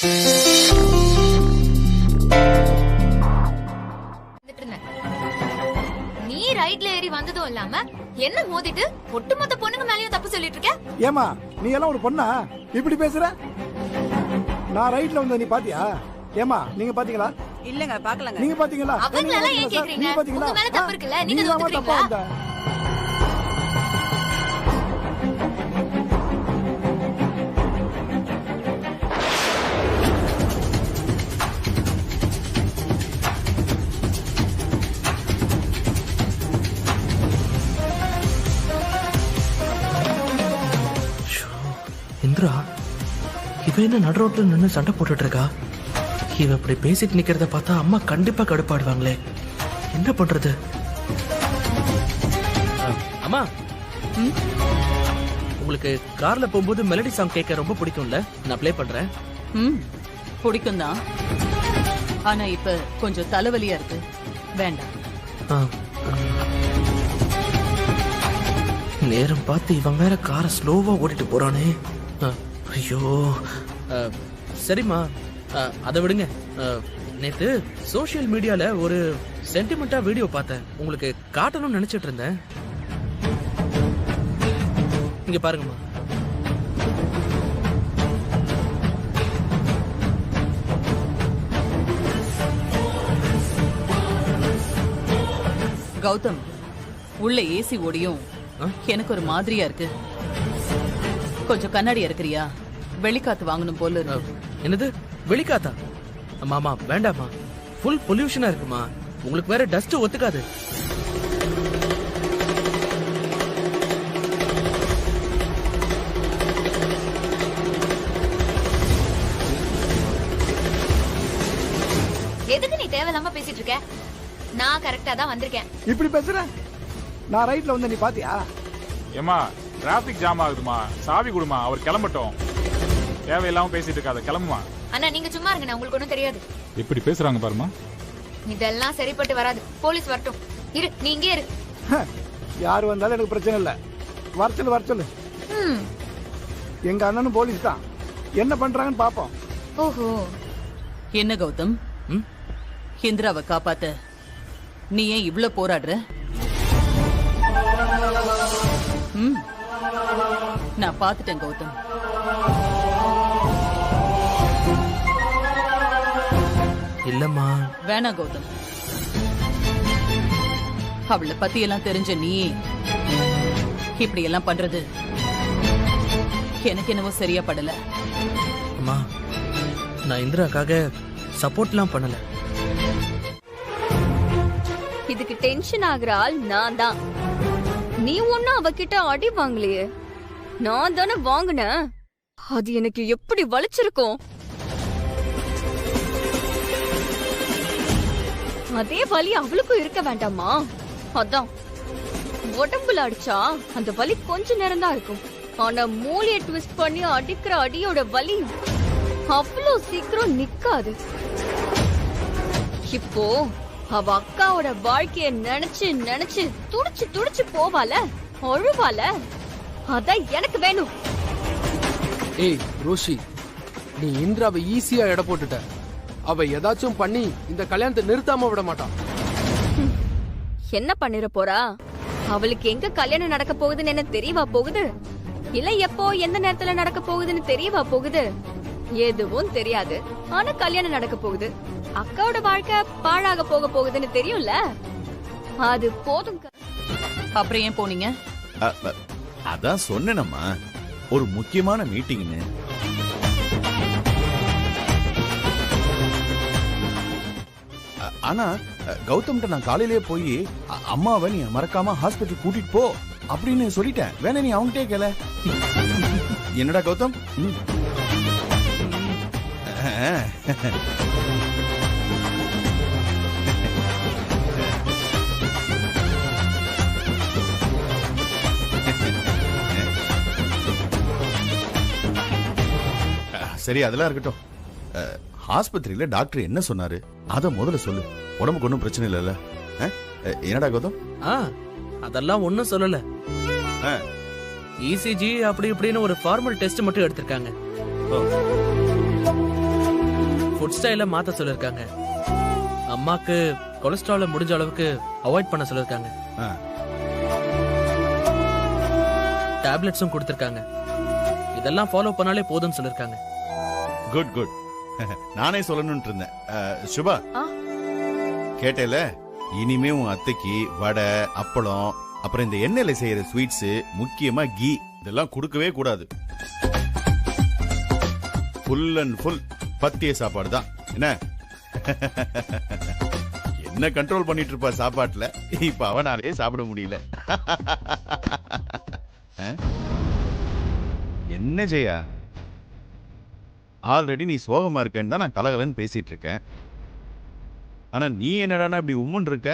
நீ ரைட்ல ஏறி வந்ததும் இல்லாம என்ன மோதிட்டு ஒட்டுமொத்த பொண்ணுங்க மேலயும் தப்பு சொல்லிட்டு இருக்க. ஏமா நீ எல்லாம் ஒரு பொண்ணா இப்படி பேசுற? நான் ரைட்ல வந்த நீ பாத்தியா? ஏமா நீங்க பாத்தீங்களா? இல்லங்க பாக்கலங்க. நீங்க பாத்தீங்களா? அவங்க எல்லாம் ஏன் கேக்குறீங்க? உங்க மேல தப்பு இருக்குல்ல, நீங்க ஒத்துக்கிறீங்களா? இந்திரா, இவ என்ன நடு ரோட்ல நின்று சண்டை போட்டுட்டு இருக்கா? இவ இப்படி பேசிட்டு நிக்கிறத பார்த்தா அம்மா கண்டிப்பா கடுப்பாடுவாங்களே. என்ன பண்றது? அம்மா, உங்களுக்கு கார்ல போகும்போது மெலடி சாங் கேட்க ரொம்ப பிடிக்கும்ல? நான் ப்ளே பண்றேன். பிடிக்கும் தான். ஆனா இப்ப கொஞ்சம் தலைவலியா இருக்கு, வேண்டாம். நேரம் பார்த்து இவன் வேற காரை ஸ்லோவா ஓட்டிட்டு போறானே. ஐயோ. சரிம்மா, அதை விடுங்க. நேத்து சோசியல் மீடியால ஒரு சென்டிமெண்டா வீடியோ பார்த்தேன். உங்களுக்கு காட்டணும்னு நினைச்சிட்டு இருந்தேன். இங்க பாருங்கம்மா. கௌதம், உள்ள ஏசி ஓடியும் எனக்கு ஒரு மாதிரியா இருக்கு. கொஞ்சம் கண்ணாடி இருக்கிறியா? வெளிக்காத்து வாங்கணும் போல இருக்கு. என்னது வெளிக்காத்தா? மாமா வேண்டாமா, ஃபுல் பொல்யூஷனா இருக்குமா. உங்களுக்கு வேற டஸ்ட் ஒத்துக்காது. எதுக்கு நீ தேவையில்லாம பேசிட்டு இருக்க? நான் கரெக்டா தான் வந்திருக்கேன். இப்படி பேசுற? நான் ரைட்ல வந்த நீ பாத்தியா? ஏமா டிராபிக் ஜாம் ஆகுதுமா, சாவி கொடுமா, அவர் கிளம்பட்டும். தேவையில்லாம பேசிட்டு இருக்காத, கிளம்புமா. அண்ணா நீங்க சும்மா இருங்க, உங்களுக்கு ஒண்ணும் தெரியாது. இப்படி பேசுறாங்க பாருமா. இதெல்லாம் சரிப்பட்டு வராது. போலீஸ் வரட்டும். இரு, நீ இங்கே இரு. யாரு வந்தாலும் எனக்கு பிரச்சனை இல்ல. வர சொல்லு. எங்க அண்ணனும் போலீஸ் தான். என்ன பண்றாங்கன்னு பாப்போம். ஓஹோ. என்ன கௌதம், இந்திராவை காப்பாத்த நீ ஏன் இவ்ளோ போராடுற? நான் பாத்துட்டேன் கௌதம். இல்லம்மா. வேணாம் கௌதம். அவளை பத்தி எல்லாம் தெரிஞ்ச நீ இப்படி எல்லாம் பண்றது எனக்கு என்னவோ சரியா படல. அம்மா, நான் இந்திராக்காக சப்போர்ட்லாம் பண்ணல. இதுக்கு டென்ஷன் ஆகுற ஆள் நான் தான். நீ ஒன்னும் அவகிட்ட அடி வாங்கலையே, நான் தானே வாங்கினேன். அது எனக்கு எப்படி வலிச்சிருக்கும். அதே வலி அவளுக்கும் இருக்க வேண்டாமா? அதான் உடம்புல அடிச்சா அந்த வலி கொஞ்ச நேரம் தான் இருக்கும். ஆனா மூளைய ட்விஸ்ட் பண்ணி அடிக்கிற அடியோட வலி அவ்வளவு சீக்கிரம் நிக்காது. இப்போ அவ அக்காவோட வாழ்க்கைய நினைச்சு நினைச்சு துடிச்சு துடிச்சு போவால, அழுவால. அதான் எனக்கு வேணும். ஏய் ரோஷி, நீ இந்திராவை ஈஸியா எடை போட்டுட்ட. அவ ஏதாச்சும் பண்ணி இந்த கல்யாணத்தை நிறுத்தாம விட மாட்டான். என்ன பண்ணிர போறா? அவளுக்கு எங்க கல்யாணம் நடக்க போகுதுன்னு என்ன தெரியவா போகுது? இல்ல எப்போ எந்த நேரத்துல நடக்க போகுதுன்னு தெரியவா போகுது? எதுவும் தெரியாது. ஆனா கல்யாணம் நடக்க போகுது. அக்காவோட வாழ்க்கை பாழாக போக போகுதுன்னு தெரியும்ல. அது போதும். அப்புறம் ஏன் போனீங்க? அதான் சொன்னேனம்மா, ஒரு முக்கியமான மீட்டிங்னு. ஆனா கௌதம்கிட்ட நான் காலையிலேயே போய் அம்மாவை நீ மறக்காம ஹாஸ்பிட்டல் கூட்டிட்டு போ அப்படின்னு சொல்லிட்டேன். வேணா நீ அவங்ககிட்டே கேள. என்னடா கௌதம்? சரி, அதெல்லாம் இருக்கட்டும். ஆஸ்பத்திரியில டாக்டர் என்ன சொன்னாரு அத முதல்ல சொல்லு. உடம்புக்கு ஒன்றும் பிரச்சனை இல்லைல்ல? என்னடா கௌதம்? அதெல்லாம் ஒன்னும் சொல்லல. இசிஜி அப்படி இப்படின்னு ஒரு ஃபார்மல் டெஸ்ட் மட்டும் எடுத்திருக்காங்க. ஃபுட் ஸ்டைல மாத்த சொல்லிருக்காங்க. அம்மாக்கு கொலஸ்ட்ரால முடிஞ்ச அளவுக்கு அவாய்ட் பண்ண சொல்லிருக்காங்க. ஆ. டேப்லெட்ஸும் கொடுத்திருக்காங்க. இதெல்லாம் ஃபாலோ பண்ணாலே போதும்னு சொல்லிருக்காங்க. Good good. நானே சொல்லணும்னு இருந்தேன். சுபா, கேட்டேல, இனிமே உன் அத்தைக்கு வடை, அப்பளம், அப்புறம் இந்த எண்ணெயில செய்யற ஸ்வீட்ஸ், முக்கியமா கீ, இதெல்லாம் கொடுக்கவே கூடாது. ஃபுல் அண்ட் ஃபுல் பத்திய சாப்பாடு தான். என்ன கண்ட்ரோல் பண்ணிட்டு இருப்பா சாப்பாட்டுல, இப்ப அவனாலே சாப்பிட முடியல. என்ன செய்யா, ஆல்ரெடி நீ சோகமா இருக்கேன்னு தான் நான் கலகலன்னு பேசிட்டு இருக்கேன். ஆனா நீ என்னடானா இப்படி உம்முன்னு இருக்க?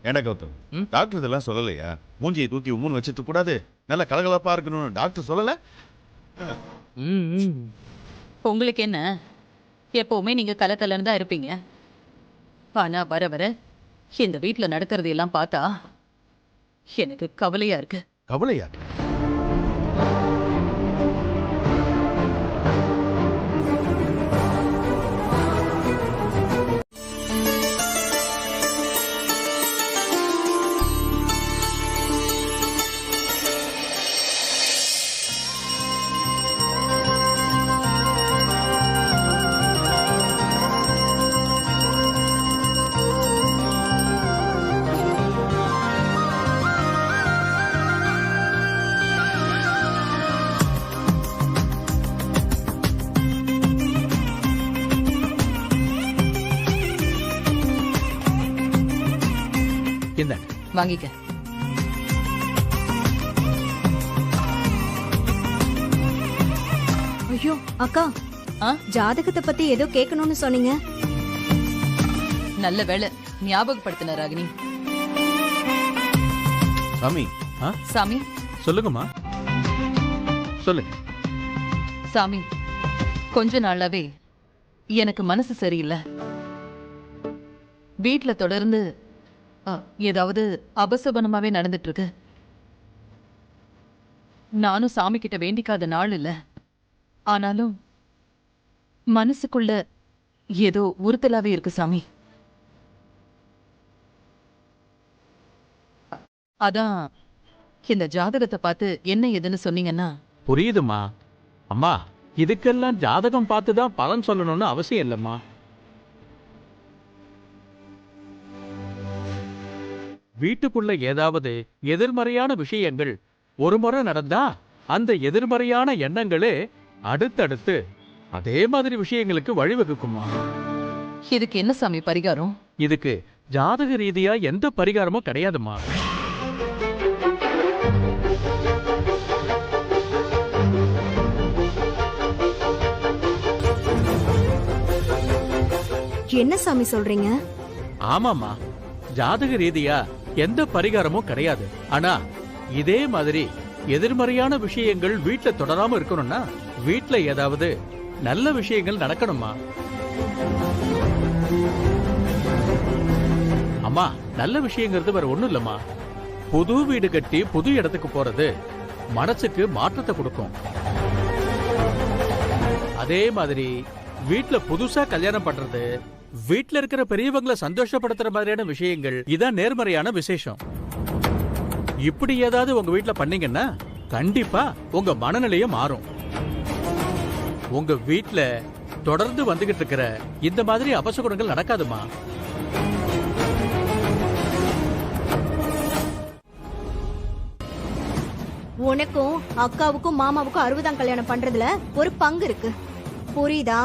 ஏண்டா கௌதம், டாக்டர் இதெல்லாம் சொல்லலையா? மூஞ்சியை தூக்கி உம்முன்னு வச்சுட்டு கூடாது, நல்லா கலகலப்பா இருக்கணும்னு டாக்டர் சொல்லல? உங்களுக்கு என்ன, எப்பவுமே நீங்க கலக்கலன்னு தான் இருப்பீங்க. ஆனா வர வர இந்த வீட்டுல நடக்கிறது எல்லாம் பார்த்தா எனக்கு கவலையா இருக்கு. கவலையா? வாங்கிக்க. ஐயோ அக்கா, ஜாதகத்தை பத்தி ஏதோ கேட்கணும்னு சொன்னீங்க. நல்ல வேளை ஞாபகப்படுத்தின ராகினி. சாமி. சாமி சொல்லுங்கம்மா. சொல்லுங்க சாமி. கொஞ்ச நாளாவே எனக்கு மனசு சரியில்லை. வீட்டுல தொடர்ந்து ஏதாவது அபசபனமாவே நடந்துட்டு இருக்கு. நானும் சாமி கிட்ட வேண்டிக்காத நாள் இல்ல. ஆனாலும் மனசுக்குள்ள ஏதோ உறுத்தலாவே இருக்கு சாமி. அதான் இந்த ஜாதகத்தை பார்த்து என்ன ஏதுன்னு சொன்னீங்கன்னா. புரியுதுமா. அம்மா, இதுக்கெல்லாம் ஜாதகம் பார்த்துதான் பலன் சொல்லணும்னு அவசியம் இல்லம்மா. வீட்டுக்குள்ள ஏதாவது எதிர்மறையான விஷயங்கள் ஒரு முறை நடந்தா அந்த எதிர்மறையான எண்ணங்களே அடுத்தடுத்து அதே மாதிரி விஷயங்களுக்கு வழிவகுக்குமா. இதுக்கு என்ன சாமி பரிகாரம்? இதுக்கு ஜாதக ரீதியா எந்த பரிகாரமும் கிடையாதுமா. என்ன சாமி சொல்றீங்க? ஆமாமா, ஜாதக ரீதியா எந்த பரிகாரமும் கிடையாது. ஆனா இதே மாதிரி எதிர்மறையான விஷயங்கள் வீட்டுல தொடராம இருக்கணும்னா வீட்டுல ஏதாவது நல்ல விஷயங்கள் நடக்கணுமா. அம்மா, நல்ல விஷயங்கிறது வேற ஒண்ணும் இல்லம்மா. புது வீடு கட்டி புது இடத்துக்கு போறது மனசுக்கு மாற்றத்தை கொடுக்கும். அதே மாதிரி வீட்டுல புதுசா கல்யாணம் பண்றது, வீட்டுல இருக்கிற பெரியவங்களை சந்தோஷப்படுத்துற மாதிரியான விஷயங்கள், இதான் நேர்மறையான விசேஷம். இப்படி ஏதாவது உங்க வீட்டுல பண்ணீங்கன்னா கண்டிப்பா உங்க மனநிலையும் மாறும். உங்க வீட்டுல தொடர்ந்து வந்துகிட்டு இருக்கிற இந்த மாதிரி அபசகுணங்கள் நடக்காதுமா. உனக்கும் அக்காவுக்கும் மாமாவுக்கும் 60ஆம் கல்யாணம் பண்றதுல ஒரு பங்கு இருக்கு, புரியுதா?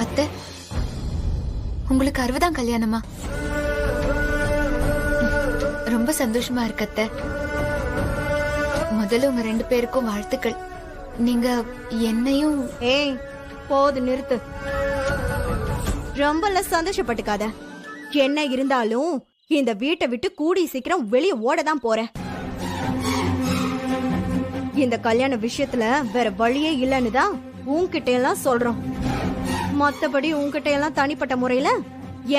அத்தை, உங்களுக்கு 60ஆம் கல்யாணமா? ரொம்ப சந்தோஷமா இருக்கு அத்தை. முதல்ல உங்க 2 பேருக்கும் வாழ்த்துக்கள். நீங்க என்னையும். ஏய், போது நிறுத்து. ரொம்ப சந்தோஷப்பட்டுக்காத. என்ன இருந்தாலும் இந்த வீட்டை விட்டு கூடி சீக்கிரம் வெளியே ஓடதான் போறேன். இந்த கல்யாண விஷயத்துல வேற வழியே இல்லன்னு தான் உன்கிட்ட எல்லாம் சொல்றோம். மத்தபடி உன்கிட்ட எல்லாம் தனிப்பட்ட முறையில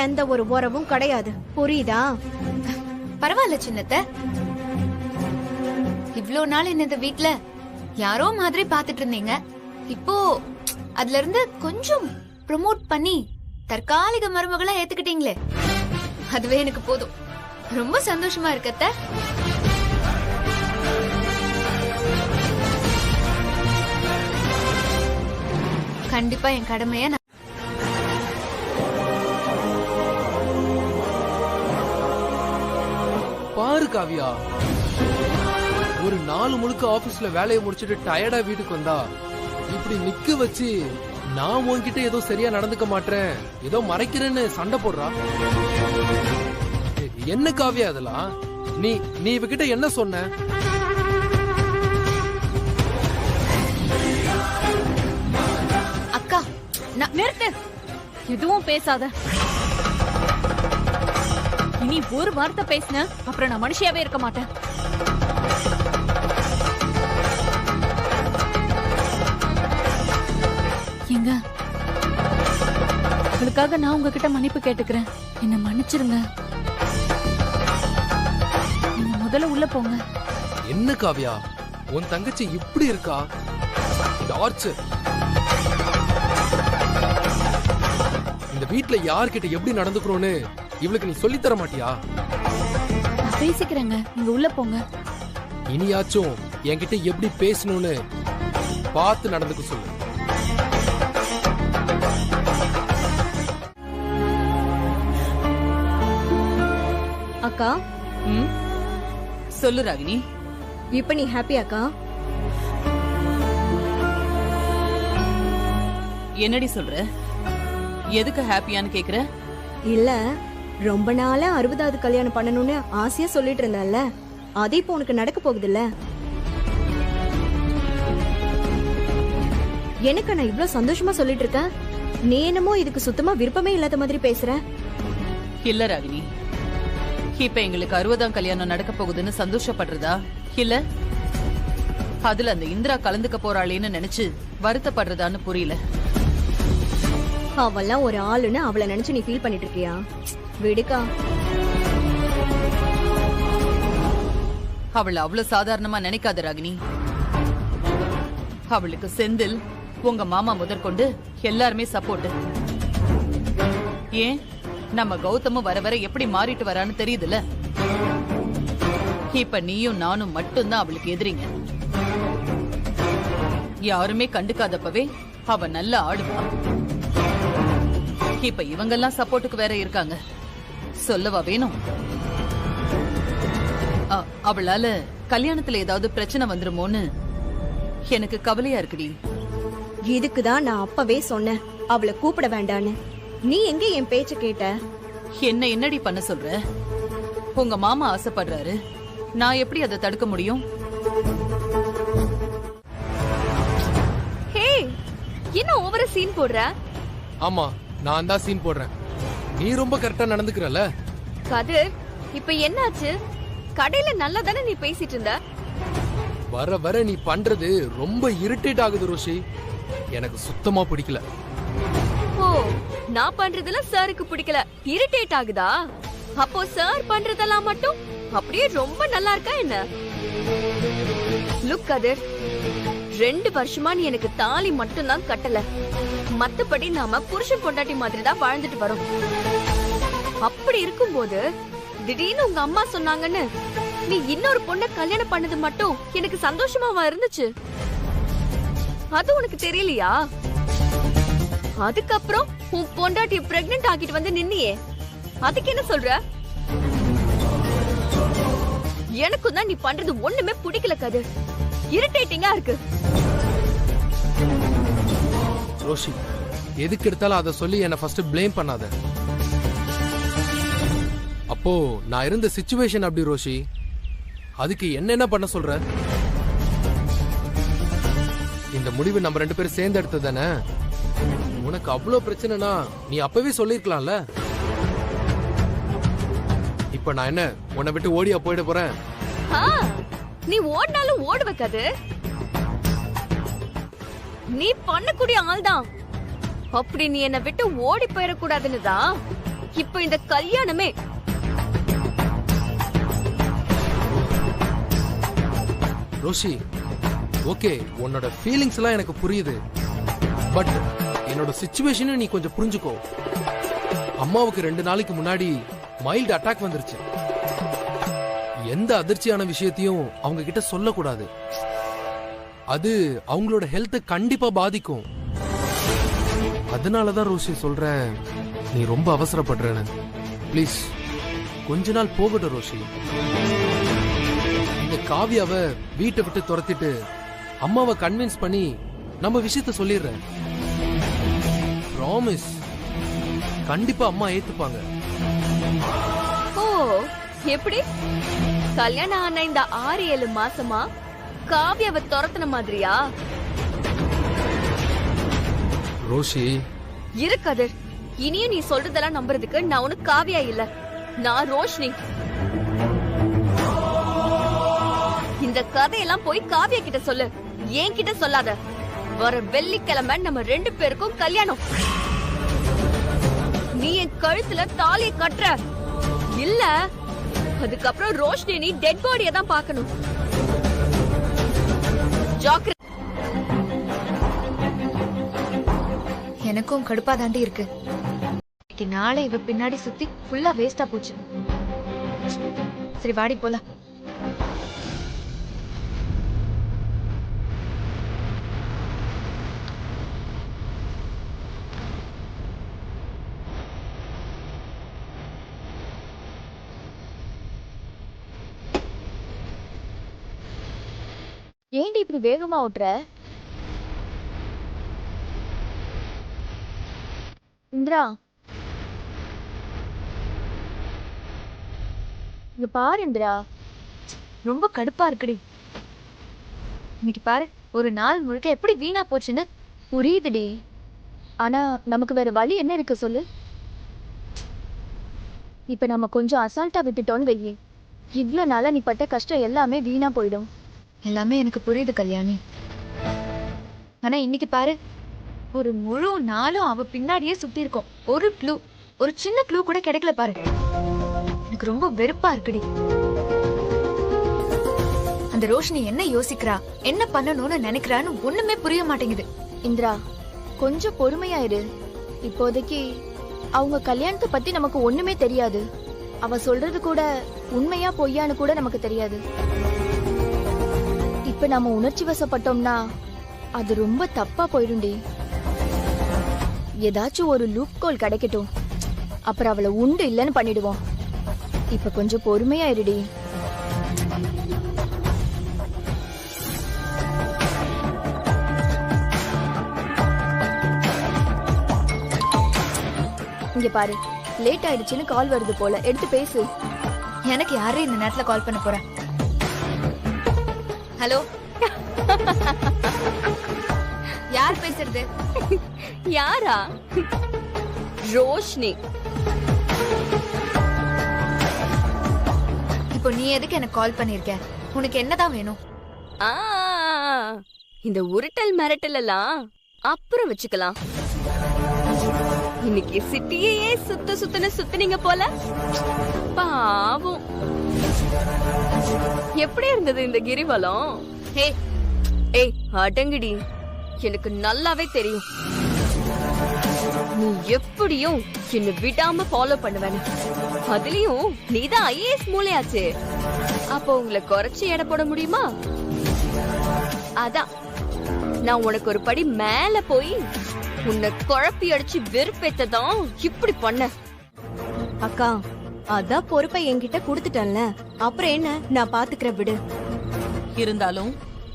எந்த ஒரு உறவும் கிடையாது, புரியுதா? பரவாயில்ல சின்னத்தை, இவ்ளோ நாள் இந்த வீட்ல யாரோ மாதிரி பாத்துட்டு இருந்தீங்க. இப்போ அதுல இருந்து கொஞ்சம் ப்ரோமோட் பண்ணி தற்காலிக மருமகளா ஏத்துக்கிட்டீங்களே, அதுவே எனக்கு போதும். ரொம்ப சந்தோஷமா இருக்கத்த. கண்டிப்பா என் கடமைய நான் பாரு காவியா, ஒரு நாள் முழுக்க ஆபீஸ்ல வேலையை முடிச்சிட்டு டயர்டா வீட்டுக்கு வந்தா இப்படி நிக்க வச்சு நான் உன்கிட்ட ஏதோ சரியா நடந்துக்க மாட்டேன், ஏதோ மறைக்கிறேன்னு சண்டை போடுறா. என்ன காவியா அதெல்லாம்? நீ நீ இவகிட்ட என்ன சொன்ன? அக்கா நான் நிறுத்து, எதுவும் பேசாத. இனி ஒரு வார்த்தை பேசின அப்புறம் நான் மனுஷியாவே இருக்க மாட்டேன். ஏங்க, உங்களுக்காக நான் உங்ககிட்ட மன்னிப்பு கேட்டுக்கிறேன். என்ன மன்னிச்சிருங்க. நீங்க முதல்ல உள்ள போங்க. என்ன காவியா, உன் தங்கச்சி இப்படி இருக்கா? டார்ச்சர். இந்த வீட்ல யார்கிட்ட எப்படி நடந்துக்கிறோன்னு இவளுக்கு நீ சொல்லி தர மாட்டியா? நான் பேசிக்கிறேங்க, நீங்க உள்ள போங்க. இனியாச்சும் என்கிட்ட எப்படி பேசணும்னு பார்த்து நடந்துக்க சொல்லு. அக்கா, சொல்லு ராகினி. இப்ப நீ ஹாப்பி அக்கா? என்னடி சொல்ற? எதுக்கு ஹாப்பியான்னு கேக்குற? இல்ல, ரொம்ப நாளா 60வது கல்யாணம் பண்ணணும்னு ஆசையா சொல்லிட்டு இருந்தல்ல, அது இப்போ உனக்கு நடக்க போகுதுல்ல. எனக்கு நான் இவ்ளோ சந்தோஷமா சொல்லிட்டு இருக்கேன், நீ என்னமோ இதுக்கு சுத்தமா விருப்பமே இல்லாத மாதிரி பேசுற. இல்ல ராகினி, இப்ப எங்களுக்கு 60ஆம் கல்யாணம் நடக்க போகுதுன்னு சந்தோஷப்படுறதா இல்ல அதுல அந்த இந்திரா கலந்துக்க போறாளேன்னு நினைச்சு வருத்தப்படுறதான்னு புரியல. அவெல்லாம் ஒரு ஆளுன்னு அவளை நினைச்சு நீ ஃபீல் பண்ணிட்டு இருக்கியா? விடுக்கா. அவளை அவ்வளவு சாதாரணமா நினைக்காத ராகினி. அவளுக்கு செந்தில், உங்க மாமா முதற்கொண்டு எல்லாருமே சப்போர்ட். ஏன், நம்ம கௌதமும் வர வர எப்படி மாறிட்டு வரான்னு தெரியுதுல. இப்ப நீயும் நானும் மட்டும்தான் அவளுக்கு எதிரிங்க. யாருமே கண்டுக்காதப்பவே அவ நல்லா ஆடுவா. இப்ப இவங்கெல்லாம் சப்போர்ட்டுக்கு வேற இருக்காங்க, சொல்லவா வேணும்? அவளால கல்யாணத்துல ஏதாவது பிரச்சனை வந்துருமோன்னு எனக்கு கவலையா இருக்குடி. இதுக்குதான் நான் அப்பவே சொன்னேன் அவளை கூப்பிட வேண்டான்னு. நீ எங்க என் பேச்ச கேட்ட? என்ன என்னடி பண்ண சொல்ற? உங்க மாமா ஆசைப்படுறாரு, நான் எப்படி அதை தடுக்க முடியும்? ஹே, என்ன ஓவரா சீன் போடுற? ஆமா, நான் தான் சீன் போடுறேன். நீ ரொம்ப கரெக்டா நடந்துக்கிறல. கதிர், இப்ப என்னாச்சு? கடையில நல்லா தானே நீ பேசிட்டு இருந்த. வர வர நீ பண்றது ரொம்ப இரிட்டேட் ஆகுது ரோஷி. எனக்கு சுத்தமா பிடிக்கல. ஓ, நான் பண்றதுல சாருக்கு பிடிக்கல, இரிட்டேட் ஆகுதா? அப்போ சார் பண்றதெல்லாம் மட்டும் அப்படியே ரொம்ப நல்லா இருக்கா என்ன? லுக் கதிர், 2 வருஷமா நீ எனக்கு தாலி மட்டும் தான் கட்டல, மத்தபடி நாம புருஷன் பொண்டாட்டி மாதிரி தான் வாழ்ந்துட்டு வரோம். அப்படி இருக்கும்போது திடீர்னு உங்க அம்மா சொன்னாங்கன்னு நீ இன்னொரு பொண்ண கல்யாணம் பண்ணது மட்டும் எனக்கு சந்தோஷமாவா இருந்துச்சு? அது உனக்கு தெரியலையா? அதுக்கப்புறம் உன் பொண்டாட்டி பிரெக்னன்ட் ஆகிட்டு வந்து நின்னியே, அதுக்கு என்ன சொல்ற? எனக்கும் தான் நீ பண்றது ஒண்ணுமே பிடிக்கல கதிர், இரிட்டேட்டிங்கா இருக்கு. ரோஷி, எதுக்கு எடுத்தாலும் அதை சொல்லி என்ன ஃபர்ஸ்ட் ப்ளேம் பண்ணாத. அப்போ நான் இருந்த சிச்சுவேஷன் அப்படி ரோஷி, அதுக்கு என்ன பண்ண சொல்ற? இந்த முடிவு நம்ம 2 பேரும் சேர்ந்து எடுத்தது தானே. உனக்கு அவ்வளவு பிரச்சனைனா நீ அப்பவே சொல்லிருக்கலாம்ல. இப்ப நான் என்ன உன்னை விட்டு ஓடியா போயிட போறேன்? நீ ஓடினாலும் ஓடுவ கதிர், நீ பண்ணக்கூடிய ஆள் தான். அப்படி நீ என்ன விட்டு ஓடி போயிடக்கூடாதுன்னு தான் இப்ப இந்த கல்யாணமே. ரோஷி, ஓகே, உன்னோட ஃபீலிங்ஸ் எல்லாம் எனக்கு புரியுது. பட் என்னோட சிச்சுவேஷனும் நீ கொஞ்சம் புரிஞ்சுக்கோ. அம்மாவுக்கு 2 நாளைக்கு முன்னாடி மைல்டு அட்டாக் வந்துருச்சு. எந்த அதிர்ச்சியான விஷயத்தையும் அவங்க கிட்ட சொல்லக்கூடாது. அது அவங்களோட ஹெல்த்தை கண்டிப்பா பாதிக்கும். அதனாலதான் ரோஷி சொல்றேன், நீ ரொம்ப அவசரப்படுறேன்னு. ப்ளீஸ் கொஞ்ச நாள் போகட்டும் ரோஷி. இந்த காவியாவை வீட்டை விட்டு துரத்திட்டு அம்மாவை கன்வின்ஸ் பண்ணி நம்ம விஷயத்த சொல்லிடுறேன். ப்ராமிஸ், கண்டிப்பா அம்மா ஏத்துப்பாங்க. ஓ, எப்படி கல்யாணம் ஆன இந்த 6-7 மாசமா காவியாவை துரத்துன மாதிரியா? ரோஷி, இருக்காது. இனியும் நீ சொல்றதெல்லாம் நம்புறதுக்கு நான் உனக்கு காவியா இல்ல, நான் ரோஷினி. இந்த கதையெல்லாம் போய் காவியா கிட்ட சொல்லு, என்கிட்ட சொல்லாத. வர வெள்ளிக்கிழமை நம்ம 2 பேருக்கும் கல்யாணம். நீ என் கழுத்துல தாலியை கட்டுற இல்ல, அதுக்கப்புறம் ரோஷினி நீ டெட் பாடியை தான் பார்க்கணும். ஜாக்கிரதை. எனக்கும் கடுப்பா தாண்டி இருக்கு. நாளை இவ பின்னாடி சுத்தி ஃபுல்லா வேஸ்டா போச்சு. சரி வாடி போலாம். ஏண்டி இப்படி வேகமா ஓட்டுற? இந்திரா, இங்க பாரு இந்திரா. ரொம்ப கடுப்பா இருக்குடி. இன்னைக்கு பாரு, ஒரு நாள் முழுக்க எப்படி வீணா போச்சுன்னு. புரியுதுடி, ஆனா நமக்கு வேற வழி என்ன இருக்கு சொல்லு? இப்ப நம்ம கொஞ்சம் அசால்ட்டா விட்டுட்டோன்னு வெயி, இவ்ளோ நாளா நீ பட்ட கஷ்டம் எல்லாமே வீணா போயிடும். எல்லாமே எனக்கு புரியுது கல்யாணி. ஆனா இன்னைக்கு பாரு, ஒரு முழு நாளும் அவ பின்னாடியே சுத்தி இருக்கோம். ஒரு க்ளூ, ஒரு சின்ன க்ளூ கூட கிடைக்கல பாரு. எனக்கு ரொம்ப வெறுப்பா இருக்குடி. அந்த ரோஷினி என்ன யோசிக்கிறா, என்ன பண்ணணும்னு நினைக்கிறான்னு ஒண்ணுமே புரிய மாட்டேங்குது. இந்திரா, கொஞ்சம் பொறுமையா இரு. இப்போதைக்கு அவங்க கல்யாணத்தை பத்தி நமக்கு ஒண்ணுமே தெரியாது. அவ சொல்றது கூட உண்மையா பொய்யான்னு கூட நமக்கு தெரியாது. இப்ப நம்ம உணர்ச்சி வசப்பட்டோம்னா அது ரொம்ப தப்பா போயிடும்டி. ஏதாச்சும் ஒரு லூப் கோல் கிடைக்கட்டும், அப்புறம் அவளை உண்டு இல்லைன்னு பண்ணிடுவோம். இப்ப கொஞ்சம் பொறுமையா இருடி. இங்க பாரு, லேட் ஆயிடுச்சுன்னு கால் வருது போல, எடுத்து பேசு. எனக்கு யாரு இந்த நேரத்துல கால் பண்ண போறேன்? ஹலோ, யார் பேசுறது? யாரா? ரோஷினி. இப்போ நீ எதுக்கு எனக்கு கால் பண்ணிருக்க? உனக்கு என்னதான் வேணும்? இந்த உருட்டல் மிரட்டல் எல்லாம் அப்புறம் வச்சுக்கலாம். இன்னைக்கு சிட்டியே சுத்துனீங்க போல. பாவம். எப்படி இருந்தது இந்த கிரிவலம்? ஏய் அடங்குடி, எனக்கு நல்லாவே தெரியும் நீ எப்படியும் என்ன விடாம ஃபாலோ பண்ணுவேன்னு. அதுலயும் நீதான் IAS மூளையாச்சே, அப்போ உங்களை குறைச்சு எடை போட முடியுமா? அதான் நான் உனக்கு ஒரு படி மேல போய் உன்னை குழப்பி அடிச்சு வெறுப்பேத்ததான் இப்படி பண்ண. அக்கா, அதான் பொறுப்பை என்கிட்ட குடுத்துட்டேன்ல, அப்புறம் என்ன, நான் பாத்துக்கிறேன் விடு. இருந்தாலும்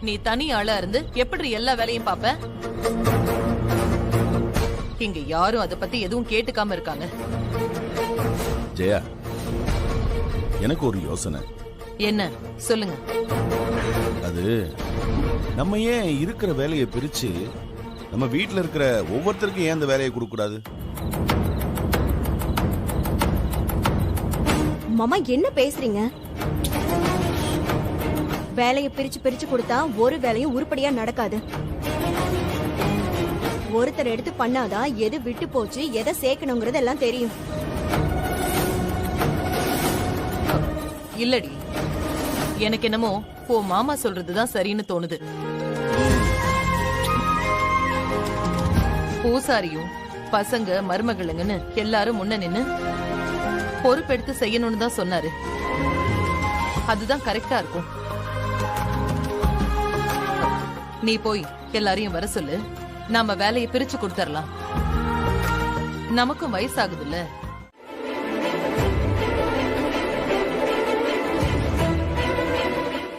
நீ தனி ஆளா இருந்து எப்படி எல்லா வேலையும் பாப்ப? இங்க யாரும் அத பத்தி எதுவும் கேட்டுக்காம இருக்காங்க. ஜெயா, எனக்கு ஒரு யோசனை. என்ன சொல்லுங்க. அது நம்ம ஏன் இருக்கிற வேலையை பிரிச்சு நம்ம வீட்டுல இருக்கிற ஒவ்வொருத்தருக்கும் ஏன் அந்த வேலையை கொடுக்க கூடாது? மாமா என்ன பேசுறீங்க? வேலையை பிரிச்சு பிரிச்சு கொடுத்தா ஒரு வேலையும் உருப்படியா நடக்காது. ஒருத்தர் எடுத்து பண்ணாதான் எது விட்டு போச்சு, எதை சேர்க்கணுங்கிறது எல்லாம் தெரியும். இல்லடி, எனக்கு என்னமோ உன் மாமா சொல்றதுதான் சரின்னு தோணுது. பூசாரியும் பசங்க மருமகளுங்கன்னு எல்லாரும் முன்ன நின்னு பொறுப்பெடுத்து செய்யணும்னு தான் சொன்னாரு. அதுதான் கரெக்டா இருக்கும். நீ போய் எல்லாரையும் வர சொல்லு, நாம வேலையை பிரிச்சு கொடுத்துடலாம். நமக்கும் வயசாகுதுல்ல.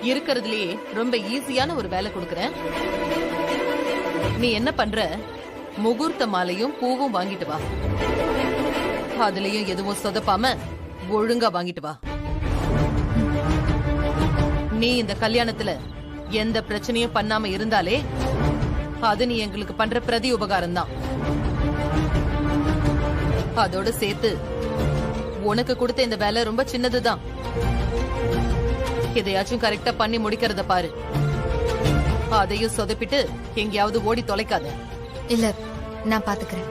இருக்கிறதுலயே ரொம்ப ஈஸியான ஒரு வேலை கொடுக்கறேன். நீ என்ன பண்ற, முகூர்த்த மாலையும் பூவும் வாங்கிட்டு வா. அதுலயும் எதுவும் சொதப்பாம ஒழுங்கா வாங்கிட்டு வா. நீ இந்த கல்யாணத்துல எந்த பிரச்சனையும் பண்ணாம இருந்தாலே அது நீ எங்களுக்கு பண்ற பிரதி உபகாரம் தான். அதோட சேர்த்து உனக்கு கொடுத்த இந்த வேலை ரொம்ப சின்னதுதான். எதையாச்சும் கரெக்டா பண்ணி முடிக்கிறத பாரு. அதையும் சொதப்பிட்டு எங்கேயாவது ஓடி தொலைக்காத. இல்ல, நான் பாத்துக்கிறேன்.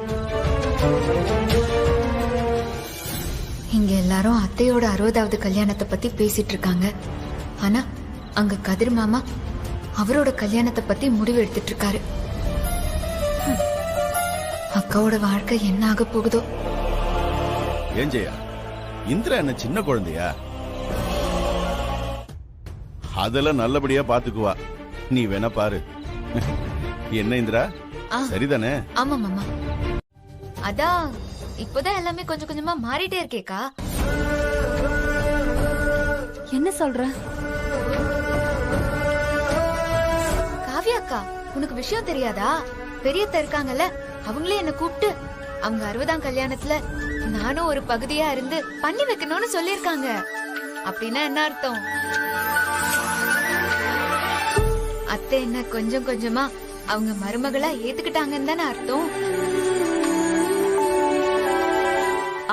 இங்க எல்லாரும் அத்தையோட 60வது கல்யாணத்தை பத்தி பேசிட்டு இருக்காங்க. ஆனா அங்க கதிர் மாமா அவரோட கல்யாணத்தை பத்தி முடிவு எடுத்துட்டு இருக்காரு. அக்காவோட வாழ்க்கை என்ன ஆக போகுதோ. ஏன் ஜெயா, இந்திரா என்ன சின்ன குழந்தையா? அதெல்லாம் நல்லபடியா பாத்துக்குவா. நீ வேணா பாரு. என்ன இந்திரா, சரிதானே? ஆமா மாமா, அதான் இப்போதான் எல்லாமே கொஞ்சம் கொஞ்சமா மாறிட்டே இருக்கேக்கா. என்ன சொல்ற? காவியா அக்கா, உனக்கு விஷயம் தெரியாதா? பெரியத்த இருக்காங்கல்ல, அவங்களே என்ன கூப்பிட்டு அவங்க 60ஆம் கல்யாணத்துல நானும் ஒரு பகுதியா இருந்து பண்ணி வைக்கணும்னு சொல்லிருக்காங்க. அப்படின்னா என்ன அர்த்தம்? அத்தை என்ன கொஞ்சம் கொஞ்சமா அவங்க மருமகளா ஏத்துக்கிட்டாங்கன்னு தானே அர்த்தம்.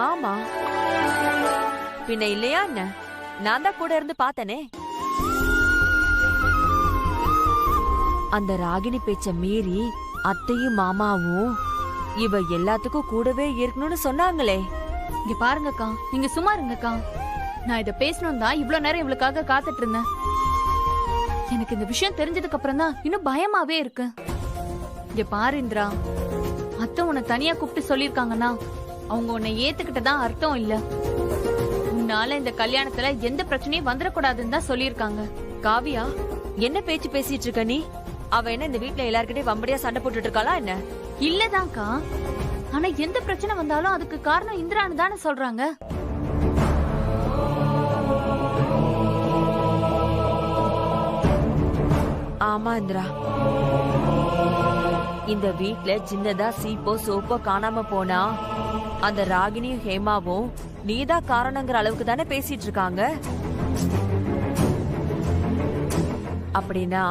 ஆமா, பின்ன இல்லையா என்ன? நான் தான் கூட இருந்து பார்த்தனே. அந்த ராகினி பேச்ச மீறி அத்தையும் மாமாவும் இவ எல்லாத்துக்கும் கூடவே இருக்கணும்னு சொன்னாங்களே. இங்க பாருங்கக்கா, நீங்க சும்மா இருங்கக்கா. நான் இத பேசணும் தான் இவ்வளவு நேரம் இவளுக்காக காத்துட்டு இருந்தேன். எனக்கு இந்த விஷயம் தெரிஞ்சதுக்கு அப்புறம் தான் இன்னும் பயமாவே இருக்கு. இங்க பாரு இந்திரா, அத்தை உன்னை தனியா கூப்பிட்டு சொல்லிருக்காங்கன்னா அவங்க உன்னை ஏத்துக்கிட்டதா அர்த்தம் இல்ல. உன்னால இந்த கல்யாணத்துல எந்த பிரச்சனையும் வந்துடக்கூடாதுன்னு தான் சொல்லிருக்காங்க. காவியா, என்ன பேச்சு பேசிட்டு இருக்க நீ? அவ என்ன இந்த வீட்ல எல்லார்கிட்டயும் வம்படியா சண்டை போட்டுட்டு இருக்காளா என்ன? இல்லதான்க்கா, ஆனா எந்த பிரச்சனை வந்தாலும் அதுக்கு காரணம் இந்திரான்னு தானே சொல்றாங்க. ஆமா இந்திரா, இந்த வீட்ல சின்னதா சீப்போ சோப்போ காணாம போனா அந்த ராகினியும் ஹேமாவும் நீதான் காரணங்கிற அளவுக்கு தானே பேசிட்டு இருக்காங்க. அப்படின்னா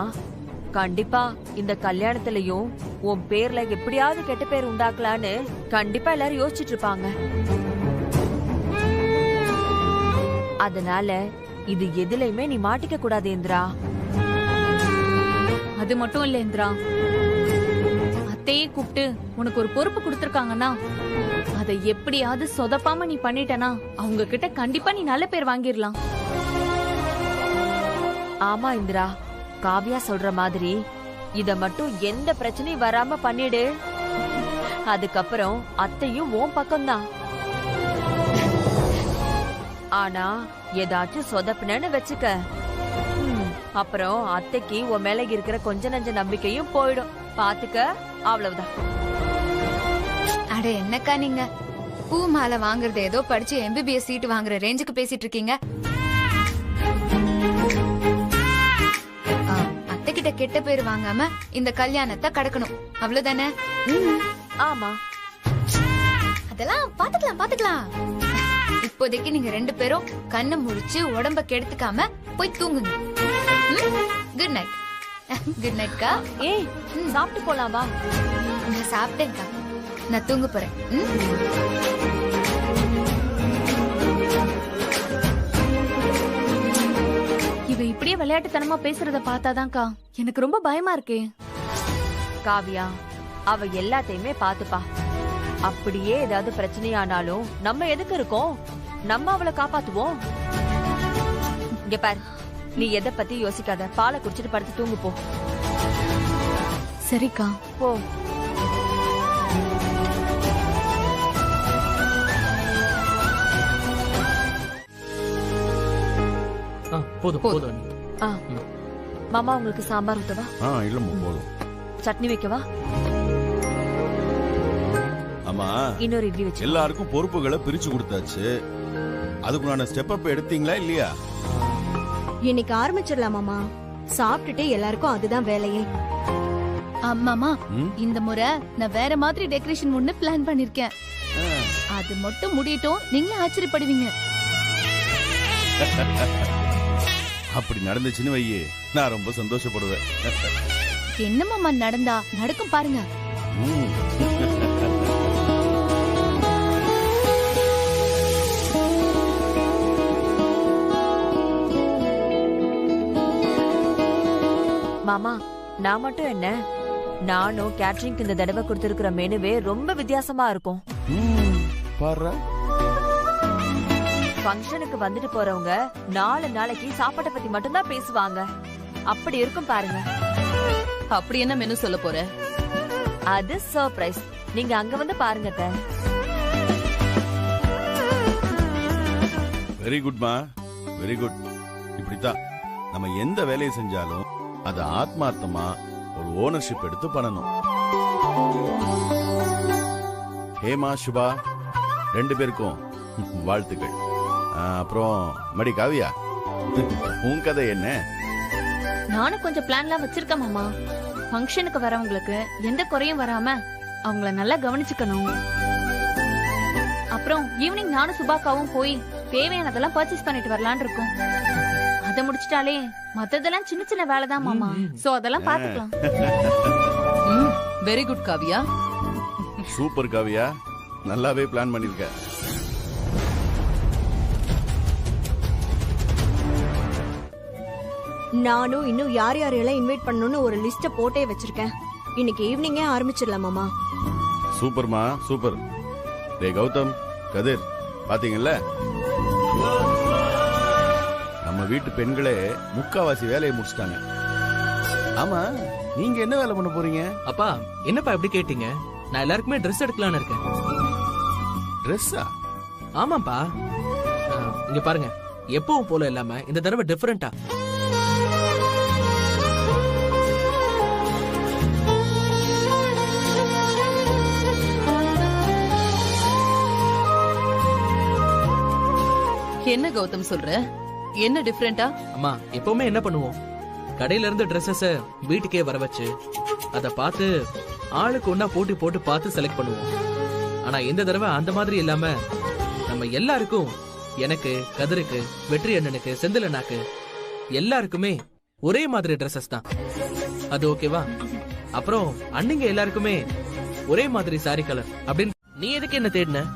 கண்டிப்பா இந்த கல்யாணத்திலயும் உன் பேர்ல எப்படியாவது கெட்ட பேர் உண்டாக்கலான்னு கண்டிப்பா எல்லாரும் யோசிச்சுட்டு இருப்பாங்க. அதனால இது எதுலயுமே நீ மாட்டிக்க கூடாது இந்திரா. அது மட்டும் இல்ல இந்திரா, அத்தையே கூப்பிட்டு உனக்கு ஒரு பொறுப்பு கொடுத்திருக்காங்கன்னா அதை எப்படியாவது சொதப்பாம நீ பண்ணிட்டனா அவங்க கிட்ட கண்டிப்பா நீ நல்ல பேர் வாங்கிடலாம். ஆமா இந்திரா, காவியா சொல்ற மாதிரி இத மட்டும் எந்த பிரச்சனையும் வராம பண்ணிடு. அதுக்கப்புறம் அத்தையும் உன் பக்கம்தான். ஆனா ஏதாச்சும் சொதப்பினு வச்சுக்க, அப்புறம் அத்தைக்கு உன் மேல இருக்கிற கொஞ்ச நஞ்ச நம்பிக்கையும் போயிடும். பாத்துக்க, அவ்வளவுதான். அட என்னக்கா நீங்க, பூ மாலை வாங்குறது ஏதோ படிச்சு MBBS சீட் வாங்குற ரேஞ்சுக்கு பேசிட்டு இருக்கீங்க. அத்தை கிட்ட கெட்ட பேர் வாங்காம இந்த கல்யாணத்தை கடக்கணும், அவ்வளவுதானே? ஆமா, அதெல்லாம் பாத்துக்கலாம் பாத்துக்கலாம். இப்போதைக்கு நீங்க 2 பேரும் கண்ணை முழிச்சு உடம்ப கெடுத்துக்காம போய் தூங்குங்க. Good night. குட் நைட்கா. ஏய், சாப்பிட்டு போலாமா? நான் சாப்பிட்டேன்க்கா, நான் தூங்க போறேன். இவ இப்படியே விளையாட்டுத்தனமா பேசுறத பார்த்தாதான்க்கா எனக்கு ரொம்ப பயமா இருக்கே. காவியா, அவ எல்லாத்தையுமே பாத்துப்பா. அப்படியே ஏதாவது பிரச்சனையானாலும் நம்ம எதுக்கு இருக்கோம்? நம்ம அவளை காப்பாத்துவோம். இங்க பாரு, நீ எதை பத்தி யோசிக்காத, பாலை குடிச்சிட்டு படுத்து தூங்கு போ. சரிக்கா. போ. போதும் போதும். மாமா உங்களுக்கு சாம்பார் ஊத்தவா? இல்லம்மா போதும். சட்னி வைக்கவா? ஆமா, இன்னொரு இட்லி வச்சு. எல்லாருக்கும் பொறுப்புகளை பிரிச்சு கொடுத்தாச்சு. அதுக்குண்டான ஸ்டெப் அப் எடுத்தீங்களா இல்லையா? இன்னைக்கு ஆரம்பிச்சிடலாமாமா? சாப்பிட்டுட்டு எல்லாருக்கும் அதுதான் வேலையே. மாமா, இந்த முறை நான் வேற மாதிரி டெக்கரேஷன் ஒண்ணு பிளான் பண்ணிருக்கேன். அது மட்டும் முடியட்டும், நீங்களே ஆச்சரியப்படுவீங்க. அப்படி நடந்துச்சுன்னு வையே, நான் ரொம்ப சந்தோஷப்படுவேன். என்ன மாமா நடந்தா நடக்கும் பாருங்க. மாமா, நான் மட்டும் என்ன, நானும் கேட்டரிங்க்கு இந்த தடவை கொடுத்திருக்கிற மெனுவே ரொம்ப வித்தியாசமா இருக்கும். ஃபங்க்ஷனுக்கு வந்துட்டு போறவங்க 4 நாளைக்கு சாப்பாட்டை பத்தி மட்டும்தான் பேசுவாங்க. அப்படி இருக்கும் பாருங்க. அப்படி என்ன மெனு சொல்ல போற? அது சர்ப்ரைஸ். நீங்க அங்க வந்து பாருங்க. வெரி குட்மா, வெரி குட். இப்படித்தான் நம்ம எந்த வேலையை செஞ்சாலும் அது ஆத்மார்த்தமா ஒரு ஓனர்ஷிப் எடுத்து பண்ணணும். ஹேமா, சுபா 2 பேருக்கும் வாழ்த்துக்கள். அப்புறம் மடி காவியா, உன் கதை என்ன? நானும் கொஞ்சம் பிளான்லாம் வச்சிருக்கேன் மாமா. ஃபங்க்ஷனுக்கு வரவங்களுக்கு எந்த குறையும் வராம அவங்கள நல்லா கவனிச்சுக்கணும். அப்புறம் ஈவினிங் நானும் சுபாக்காவும் போய் தேவையானதெல்லாம் பர்ச்சேஸ் பண்ணிட்டு வரலான்னு இருக்கோம். அதை முடிச்சிட்டாலே மத்ததெல்லாம் சின்ன சின்ன வேலைதான் மாமா. சோ அதெல்லாம் பாத்துக்கலாம். Very good Kavya. Super Kavya, நல்லாவே பிளான் பண்ணிருக்க. நானும் இன்னும் யார் யாரையெல்லாம் இன்வைட் பண்ணணும்னு ஒரு லிஸ்ட போட்டே வச்சிருக்கேன். இன்னைக்கு ஈவினிங்கே ஆரம்பிச்சிடலாமாமா? சூப்பர்மா, சூப்பர். டே கௌதம், கதிர், பாத்தீங்கல்ல, நம்ம வீட்டு பெண்களே முக்காவாசி வேலையை முடிச்சிட்டாங்க. ஆமா, நீங்க என்ன வேலை பண்ண போறீங்க? அப்பா, என்னப்பா எப்படி கேட்டீங்க? நான் எல்லாருக்குமே ட்ரெஸ் எடுக்கலாம்னு இருக்கேன். ட்ரெஸ்ஸா? ஆமாப்பா. இங்க பாருங்க, எப்பவும் போல இல்லாம இந்த தடவை டிஃபரெண்டா. என்ன கௌதம் சொல்ற? என்ன டிஃபரெண்டா? அம்மா, எப்பவுமே என்ன பண்ணுவோம், கடையில இருந்து ட்ரெஸ்ஸஸ் வீட்டுக்கே வர வச்சு அத பார்த்து ஆளுக்கு ஒன்னா போட்டி போட்டு பார்த்து செலக்ட் பண்ணுவோம். ஆனா இந்த தடவை அந்த மாதிரி இல்லாம நம்ம எல்லாருக்கும், எனக்கு, கதிருக்கு, வெற்றி அண்ணனுக்கு, செந்தில் அண்ணாக்கு எல்லாருக்குமே ஒரே மாதிரி ட்ரெஸ்ஸஸ் தான். அது ஓகேவா? அப்புறம் அன்னிங்க எல்லாருக்குமே ஒரே மாதிரி சாரி கலர் அப்படின்னு. நீ எதுக்கு என்ன தேடின?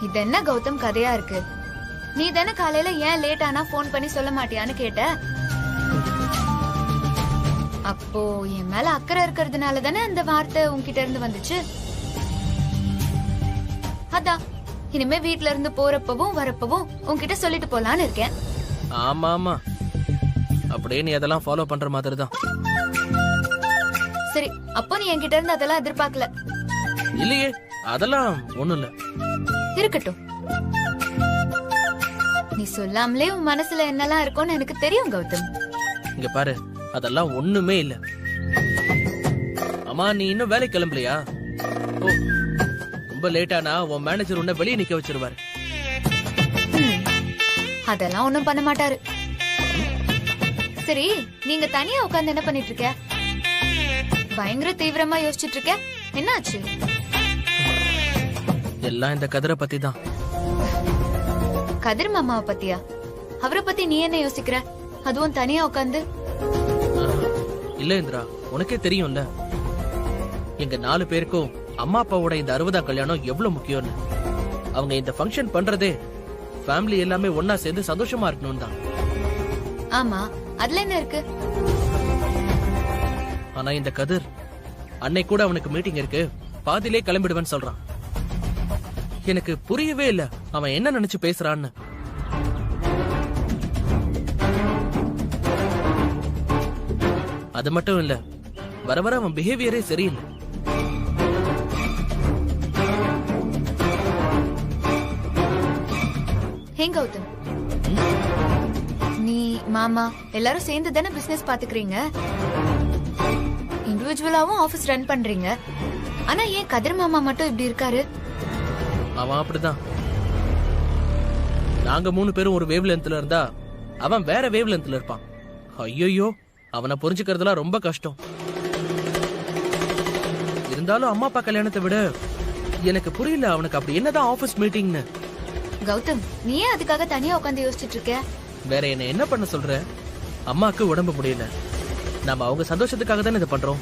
இது என்ன கௌதம் கதையா இருக்கு? நீ தானே காலையில ஏன் லேட் ஆனா போன் பண்ணி சொல்ல மாட்டியான்னு கேட்ட. அப்போ என் மேல அக்கறை இருக்கிறதுனால தானே அந்த வார்த்தை உன்கிட்ட இருந்து வந்துச்சு. அதான் இனிமே வீட்ல இருந்து போறப்பவும் வரப்பவும் உன்கிட்ட சொல்லிட்டு போலான்னு இருக்கேன். ஆமா ஆமா, அப்படியே நீ அதெல்லாம் ஃபாலோ பண்ற மாதிரி தான். சரி, அப்போ நீ என்கிட்ட இருந்து அதெல்லாம் எதிர்பார்க்கல? இல்லையே, அதெல்லாம் ஒண்ணும் இல்ல. இருக்கட்டும், நீ சொல்லாமலே உன் மனசுல என்னெல்லாம் இருக்கும்னு எனக்கு தெரியும் கௌதம். இங்க பாரு, அதெல்லாம் ஒண்ணுமே இல்ல. அம்மா, நீ இன்னும் வேலைக்கு கிளம்பலையா? ஓ, ரொம்ப லேட்டானா உன் மேனேஜர் உன்னை வெளியே நிக்க வச்சிருவாரு. அதெல்லாம் ஒண்ணும் பண்ண மாட்டாரு. சரி, நீங்க தனியா உட்கார்ந்து என்ன பண்ணிட்டு இருக்க? பயங்கர தீவிரமா யோசிச்சுட்டு இருக்க, என்னாச்சு? எல்லாம் இந்த கதிரை பத்தி தான். கதிர் மாமாவை பத்தியா? அவரை பத்தி நீ என்ன யோசிக்கிற? அதுவும் தனியா உட்கார்ந்து? இல்ல இந்திரா, உனக்கே தெரியும்ல, எங்க 4 பேருக்கும் அம்மா அப்பாவோட இந்த 60ஆம் கல்யாணம் எவ்வளவு முக்கியம்னு. அவங்க இந்த ஃபங்க்ஷன் பண்றதே ஃபேமிலி எல்லாமே ஒன்னா சேர்ந்து சந்தோஷமா இருக்கணும் தான். ஆமா, அதுல என்ன இருக்கு? ஆனா இந்த கதிர் அன்னை கூட அவனுக்கு மீட்டிங் இருக்கு, பாதியிலே கிளம்பிடுவேன்னு சொல்றான். எனக்கு புரியவே இல்ல அவன் என்ன நினைச்சு பேசுறான்னு. அது மட்டும் இல்ல, வர வர அவன் பிஹேவியரே சரியில்லை. ஹே கௌதம், நீ மாமா எல்லாரும் சேர்ந்து தானே பிசினஸ் பாத்துக்கிறீங்க. இண்டிவிஜுவலாவும் ஆபீஸ் ரன் பண்றீங்க. ஆனா ஏன் கதிர் மாமா மட்டும் இப்படி இருக்காரு? அவன் அப்படிதான். நாங்க 3 பேரும் ஒரு வேவ் லென்த்ல இருந்தா அவன் வேற வேவ் லென்த்ல இருப்பான். ஐயோ, அவனை புரிஞ்சுக்கிறதுலாம் ரொம்ப கஷ்டம். இருந்தாலும் அம்மா அப்பா கல்யாணத்தை விட எனக்கு புரியல அவனுக்கு அப்படி என்னதான் ஆபீஸ் மீட்டிங்னு. கௌதம், நீ ஏன் அதுக்காக தனியா உட்காந்து யோசிச்சுட்டு இருக்க? வேற என்ன பண்ண சொல்ற? அம்மாக்கு உடம்பு முடியல, நாம அவங்க சந்தோஷத்துக்காக தானே இதை பண்றோம்.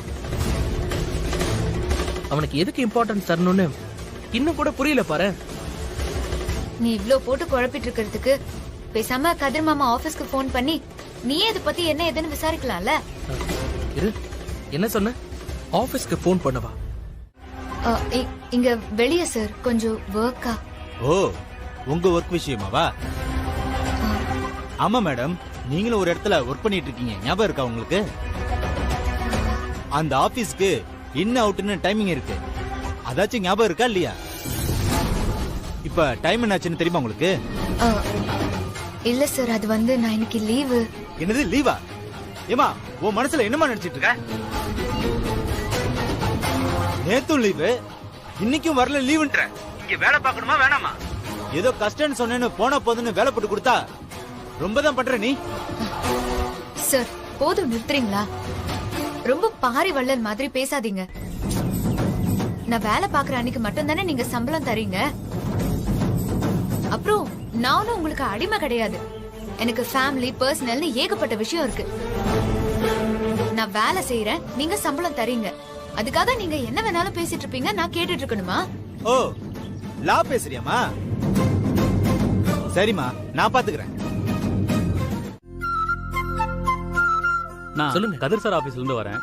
அவனுக்கு எதுக்கு இம்பார்ட்டன்ஸ் தரணும்னு இன்னும் கூட புரியல பாரு. நீ இவ்ளோ போட்டு குழப்பிட்டு இருக்கிறதுக்கு பேசாம கதிர் மாமா ஆபீஸ்க்கு போன் பண்ணி நீயே இதை பத்தி என்ன ஏதுன்னு விசாரிக்கலாம்ல. இரு, என்ன சொன்ன? ஆபீஸ்க்கு போன் பண்ணவா? இங்க வெளியே சார், கொஞ்சம் ஒர்க்கா. ஓ, உங்க ஒர்க் விஷயமாவா? ஆமா மேடம், நீங்களும் ஒரு இடத்துல ஒர்க் பண்ணிட்டு இருக்கீங்க, ஞாபகம் இருக்கா உங்களுக்கு? அந்த ஆபீஸ்க்கு இன் அவுட்னு டைமிங் இருக்கு, அதாச்சும் ஞாபகம் இருக்கா இல்லையா? இப்ப டைம் என்னாச்சுன்னு தெரியுமா உங்களுக்கு? இல்ல சார், அது வந்து நான் இன்னைக்கு லீவு. என்னது லீவா? ஏமா உன் மனசுல என்னமா நினைச்சிட்டு இருக்க? நேத்தும் லீவு, இன்னைக்கும் வரல லீவுன்ற. இங்க வேலை பார்க்கணுமா வேணாமா? ஏதோ கஷ்டம்னு சொன்னேன்னு போன போதுன்னு வேலை போட்டு கொடுத்தா ரொம்ப தான் பண்ற நீ. சார் போதும், நிறுத்துறீங்களா? ரொம்ப பாரி வள்ளல் மாதிரி பேசாதீங்க. நான் வேலை பாக்குற அன்னைக்கு மட்டும் தானே நீங்க சம்பளம் தரீங்க. அப்புறம் நானும் உங்களுக்கு அடிமை கிடையாது. எனக்கு ஃபேமிலி, பர்சனல்னு ஏகப்பட்ட விஷயம் இருக்கு. நான் வேலை செய்யறேன், நீங்க சம்பளம் தரீங்க. அதுக்காக நீங்க என்ன வேணாலும் பேசிட்டு இருப்பீங்க, நான் கேட்டுட்டு இருக்கணுமா? ஓ, லா பேசுறியாமா? சரிமா, நான் பாத்துக்கிறேன். நான் சொல்லுங்க. கதிர் சார் ஆபீஸ்ல இருந்து வரேன்.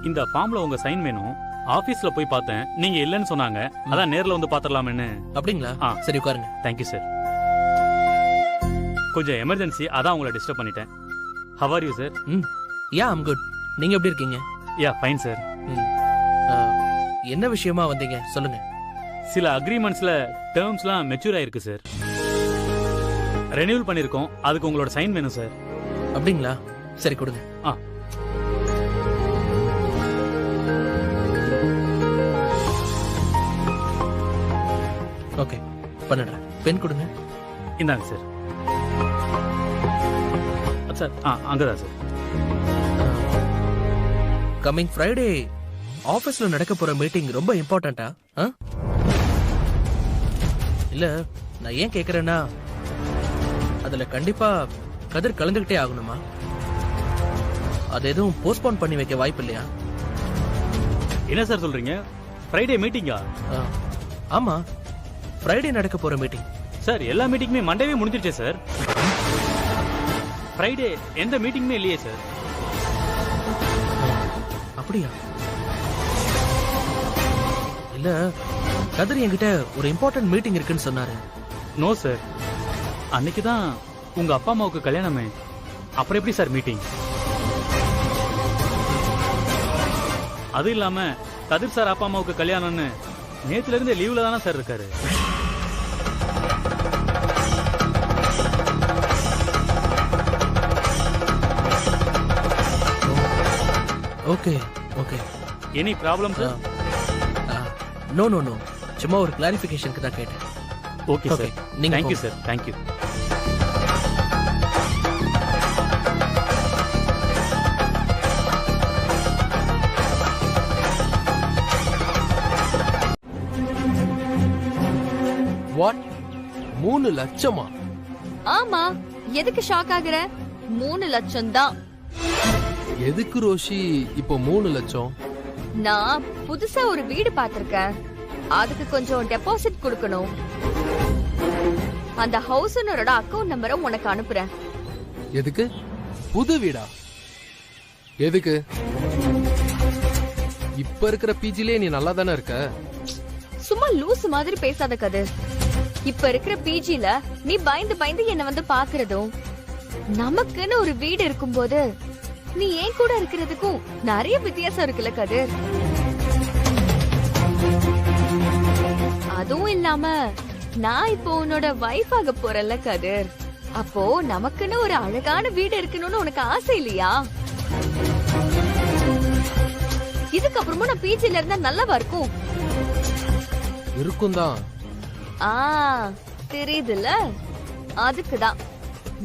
இந்த ஃபார்ம்ல உங்க சைன் வேணும். ஆபீஸ்ல போய் பார்த்தேன், நீங்க இல்லன்னு சொன்னாங்க. அதான் நேர்ல வந்து பாத்துறலாம்னு. அப்படிங்களா? சரி, உட்காருங்க. Thank you sir. கொஞ்சம் எமர்ஜென்சி, அதான் உங்களை டிஸ்டர்ப் பண்ணிட்டேன். How are you sir? Yeah, I'm good. நீங்க எப்படி இருக்கீங்க? யா, ஃபைன் சார். என்ன விஷயமா வந்தீங்க, சொல்லுங்க. சில அக்ரிமெண்ட்ஸ்ல டேர்ம்ஸ்லாம் மெச்சூர் ஆயிருக்கு சார். ரெனியூவல் பண்ணிருக்கோம், அதுக்கு உங்களோட சைன் வேணும் சார். அப்படிங்களா? சரி, கொடுங்க. ஓகே, பண்ணிடுறேன். பென் கொடுங்க. இந்தாங்க சார். சார் அங்கதான் சார். கமிங் ஃப்ரைடே ஆபீஸ்ல நடக்க போற மீட்டிங் ரொம்ப இம்பார்ட்டன்டா? இல்ல, நான் ஏன் கேக்குறேன்னா அதுல கண்டிப்பா கதிர் கலந்துகிட்டே ஆகணுமா? அது எதுவும் போஸ்ட்போன் பண்ணி வைக்க வாய்ப்பு இல்லையா? என்ன சார் சொல்றீங்க? ஃப்ரைடே மீட்டிங்கா? ஆமா, ஃப்ரைடே நடக்க போற மீட்டிங். சார், எல்லா மீட்டிங்குமே மண்டேவே முடிஞ்சிருச்சே சார். ஃப்ரைடே எந்த மீட்டிங்குமே இல்லையே சார். அப்படியா? இல்ல, கதிர் என்கிட்ட ஒரு இம்பார்ட்டன்ட் மீட்டிங் இருக்குன்னு சொன்னாரு. நோ சார், அன்னைக்கு தான் உங்க அப்பா அம்மாவுக்கு கல்யாணமே. அப்புறம் எப்படி சார் மீட்டிங்? அது இல்லாம கதிர் சார் அப்பா அம்மாவுக்கு கல்யாணம்னு நேத்துல இருந்து லீவ்ல தானே சார் இருக்காரு. Okay okay. Any problem sir? No no no, சும்மா ஒரு கிளாரிஃபிகேஷனுக்கு தான் கேட்டேன். ஓகே சார், நீங்க தேங்க்யூ சார். தேங்க்யூ. வாட்? 3 லட்சமா? ஆமா, எதுக்கு ஷாக் ஆகுற? 3 லட்சம் தான். எதுக்கு ரோஷி இப்போ 3 லட்சம்? நான் புதுசா ஒரு வீடு பாத்திருக்கேன், அதுக்கு கொஞ்சம் டெபாசிட் கொடுக்கணும். அந்த ஹவுஸ் ஓனரோட அக்கவுண்ட் நம்பரை உனக்கு அனுப்புறேன். எதுக்கு? புது வீடா? எதுக்கு? இப்ப இருக்கிற பிஜிலே நீ நல்லா தானே இருக்க. சும்மா லூஸ் மாதிரி பேசாத கதிர். இப்ப இருக்கிற பிஜில நீ பயந்து பயந்து என்ன வந்து பாக்குறதும், நமக்குன்னு ஒரு வீடு இருக்கும்போது நீ ஏன் கூட இருக்கிறதுக்கும் நிறைய வித்தியாசம் இருக்குல்ல கதிர். அதுவும் இல்லாம நான் இப்போ உன்னோட வைஃப் ஆக போறேன்ல கதிர். அப்போ நமக்குன்னு ஒரு அழகான வீடு இருக்கணும்னு உனக்கு ஆசை இல்லையா? இதுக்கப்புறமா நான் பிஜில இருந்தா நல்லவா இருக்கும். இருக்கும் தான். தெரியுதுல்ல, அதுக்குதான்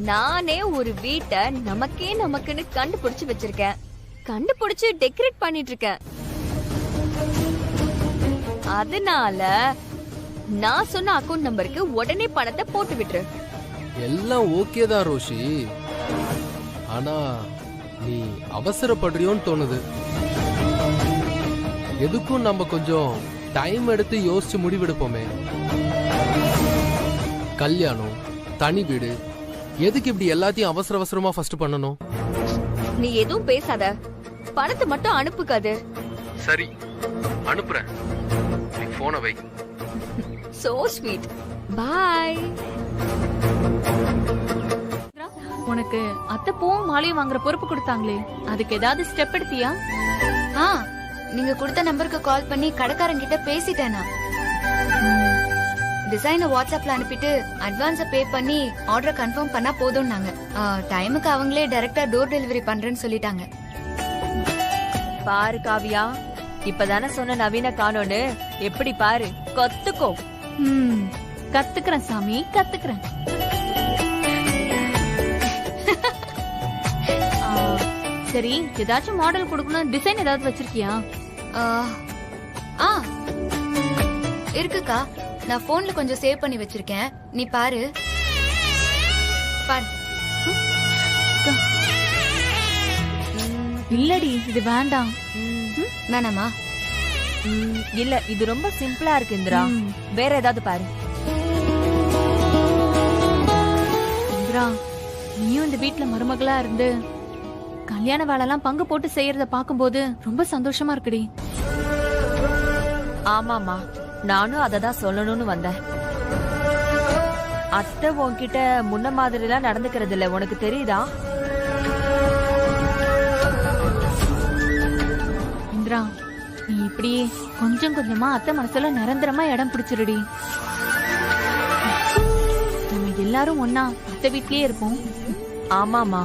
நானே ஒரு வீட்டை நமக்குன்னு கண்டுபிடிச்சு வச்சிருக்கேன். கண்டுபிடிச்சு டெக்கரேட் பண்ணிட்டு இருக்கேன். அதனால நான் சொன்ன அக்கவுண்ட் நம்பருக்கு உடனே பணத்தை போட்டு விட்டுரு. எல்லாம் ஓகே தான் ரோஷி. ஆனா நீ அவசரப்படுறியோன்னு தோணுது. எதுக்கும் நம்ம கொஞ்சம் டைம் எடுத்து யோசிச்சு முடிவெடுப்போமே. கல்யாணம், தனி வீடு, எதுக்கு இப்படி எல்லாத்தையும் அவசர அவசரமா ஃபர்ஸ்ட் பண்ணணும்? நீ எதுவும் பேசாத, பணத்தை மட்டும் அனுப்பு கதிர். சரி, அனுப்புறேன். நீ போனை வை. So sweet. பாய். உனக்கு அத்தை பூவும் மாலையும் வாங்குற பொறுப்பு கொடுத்தாங்களே, அதுக்கு ஏதாவது ஸ்டெப் எடுத்தியா? நீங்க கொடுத்த நம்பருக்கு கால் பண்ணி கடைக்காரங்கிட்ட பேசிட்டேனா. டிசைனை வாட்ஸ்அப்ல அனுப்பிட்டு அட்வான்ஸ பே பண்ணி ஆர்டர் கன்ஃபார்ம் பண்ணா போதும்னாங்க. டைமுக்கு அவங்களே டைரக்டா டோர் டெலிவரி பண்றேன்னு சொல்லிட்டாங்க. பாரு காவியா, இப்பதானே சொன்ன நவீன காணோன்னு, எப்படி பாரு, கத்துக்கோ. கத்துக்கிறேன் சாமி, கத்துக்கிறேன். சரி, ஏதாச்சும் மாடல் கொடுக்கணும், டிசைன் ஏதாவது வச்சிருக்கியா? இருக்குக்கா, நான் போன்ல கொஞ்சம் சேவ் பண்ணி வச்சிருக்கேன், நீ பாரு. இல்லடி, இது வேண்டாம். வேணாமா? இல்ல, இது ரொம்ப சிம்பிளா இருக்கு இந்திரா. வேற ஏதாவது பாரு. இந்திரா, நீயும் இந்த வீட்டுல மருமகளா இருந்து கல்யாண வேலை எல்லாம் பங்கு போட்டு செய்யறத பாக்கும்போது ரொம்ப சந்தோஷமா இருக்குடி. ஆமாமா, நானும் அததான் சொல்லணும்னு வந்தேன். அத்தை உன்கிட்ட முன்ன மாதிரி எல்லாம் நடந்துக்கிறது இல்ல, உனக்கு தெரியுதா? இந்திரா, நீ இப்படி கொஞ்சம் கொஞ்சமா அத்தை மனசுல நிரந்தரமா இடம் பிடிச்சிருடி. நம்ம எல்லாரும் ஒன்னா அத்தை வீட்லயே இருப்போம். ஆமாமா,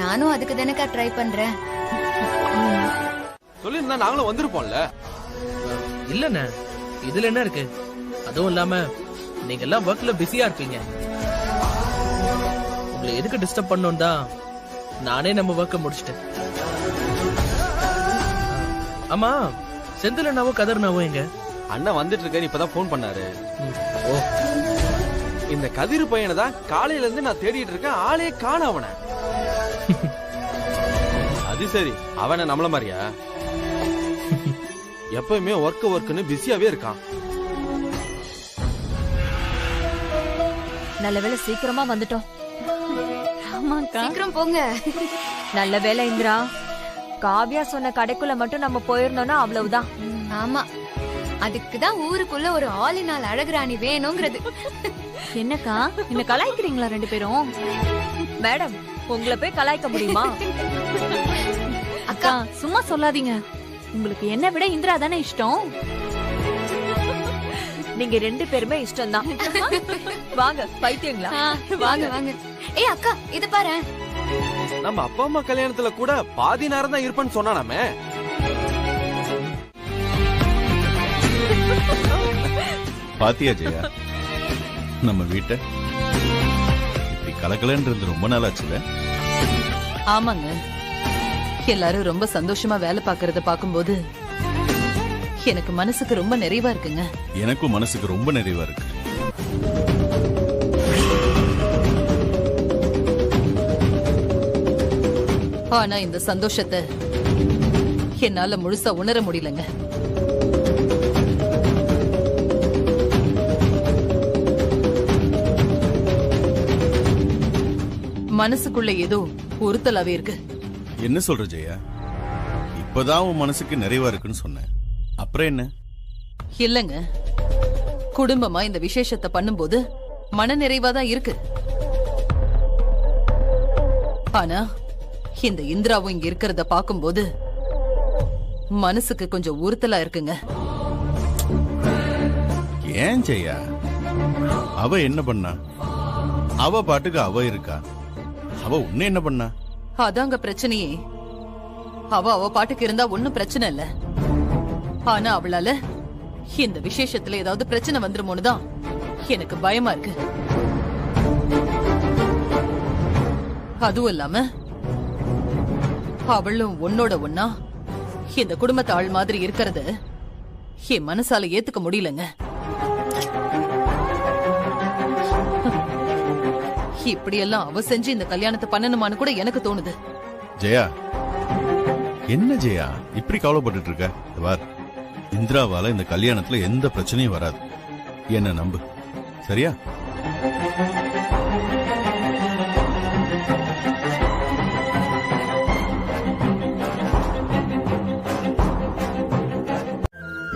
நானும் அதுக்கு தானக்கா ட்ரை பண்றேன். சொல்லிருந்தா நாங்களும் வந்திருப்போம்ல. இல்லண்ணே, இதுல என்ன இருக்கு? அதுவும் இல்லாம நீங்க எல்லாம் ஒர்க்ல பிஸியா இருப்பீங்க. உங்களை எதுக்கு டிஸ்டர்ப் பண்ணணும் தான் நானே நம்ம ஒர்க்க முடிச்சிட்டேன். ஆமா, செந்திலண்ணாவும் கதிரண்ணாவும் எங்க? அண்ணன் வந்துட்டு இருக்காரு, இப்பதான் போன் பண்ணாரு. ஓ, இந்த கதிர் பையனை தான் காலையில இருந்து நான் தேடிட்டு இருக்கேன், ஆளே காண அவன. அது சரி, அவன நம்மள மாதிரியா? எப்பவுமே ஒர்க்குன்னு பிஸியாவே இருக்கான். நல்ல வேளை சீக்கிரமா வந்துட்டோம். சீக்கிரம் போங்க. நல்ல வேளை இந்திரா, காவியா சொன்ன கடைக்குள்ள மட்டும் நம்ம போயிருந்தோம்னா அவ்வளவுதான். ஆமா, அதுக்குதான் ஊருக்குள்ள ஒரு ஆளினால் அழகுராணி வேணுங்கிறது. என்னக்கா, என்ன கலாய்க்கிறீங்களா ரெண்டு பேரும்? மேடம், உங்களை போய் கலாய்க்க முடியுமா? அக்கா, சும்மா சொல்லாதீங்க. உங்களுக்கு என்ன விட இந்திரா தானே இஷ்டம். நீங்க ரெண்டு பேருமே இஷ்டம் தான். வாங்க பைத்தியங்களா, வாங்க வாங்க. ஏய் அக்கா, இது பாரு. நம்ம அப்பா அம்மா கல்யாணத்துல கூட பாதி நேரம் தான் இருப்பேன்னு சொன்னானாமே. பாத்தியா ஜெயா, நம்ம வீட்டை இப்படி கலக்கலன்றது ரொம்ப நாள் ஆச்சுல. ஆமாங்க, எல்லாரும் ரொம்ப சந்தோஷமா வேலை பாக்குறத பாக்கும்போது எனக்கு மனசுக்கு ரொம்ப நிறைவா இருக்குங்க. எனக்கும் மனசுக்கு ரொம்ப நிறைவா இருக்கு. ஆனா இந்த சந்தோஷத்தை என்னால முழுசா உணர முடியலங்க. மனசுக்குள்ள ஏதோ உறுத்தலாவே இருக்கு. என்ன சொல்ற ஜெயா? இப்பதான் உன் மனசுக்கு நிறைவா இருக்குன்னு சொன்னேன், அப்புறம் என்ன? இல்லங்க, குடும்பமா இந்த விசேஷத்தை பண்ணும்போது மன நிறைவாதான் இருக்கு. ஆனா இந்த இந்திராவும் இங்க இருக்கிறத பாக்கும்போது மனசுக்கு கொஞ்சம் உறுத்தலா இருக்குங்க. ஏன் ஜெயா, அவ என்ன பண்ணா? அவ பாட்டுக்கு அவ இருக்கா. அவ உன்ன என்ன பண்ணா? அதாங்க பிரச்சனையே. அவ பாட்டுக்கு இருந்தா ஒண்ணும் பிரச்சனை இல்ல. ஆனா அவளால இந்த விசேஷத்துல ஏதாவது பிரச்சனை வந்துருமோன்னு தான் எனக்கு பயமா இருக்கு. அதுவும் இல்லாம அவளும் உன்னோட ஒன்னா இந்த குடும்பத்து ஆள் மாதிரி இருக்கிறத என் மனசால ஏத்துக்க முடியலங்க. இப்படியெல்லாம் அவ செஞ்சு இந்த கல்யாணத்தை பண்ணணுமான்னு கூட எனக்கு தோணுது. ஜெயா, என்ன ஜெயா இப்படி கவலைப்பட்டு இருக்க? பார், இந்திராவால இந்த கல்யாணத்துல எந்த பிரச்சனையும் வராது. என்ன நம்பு, சரியா?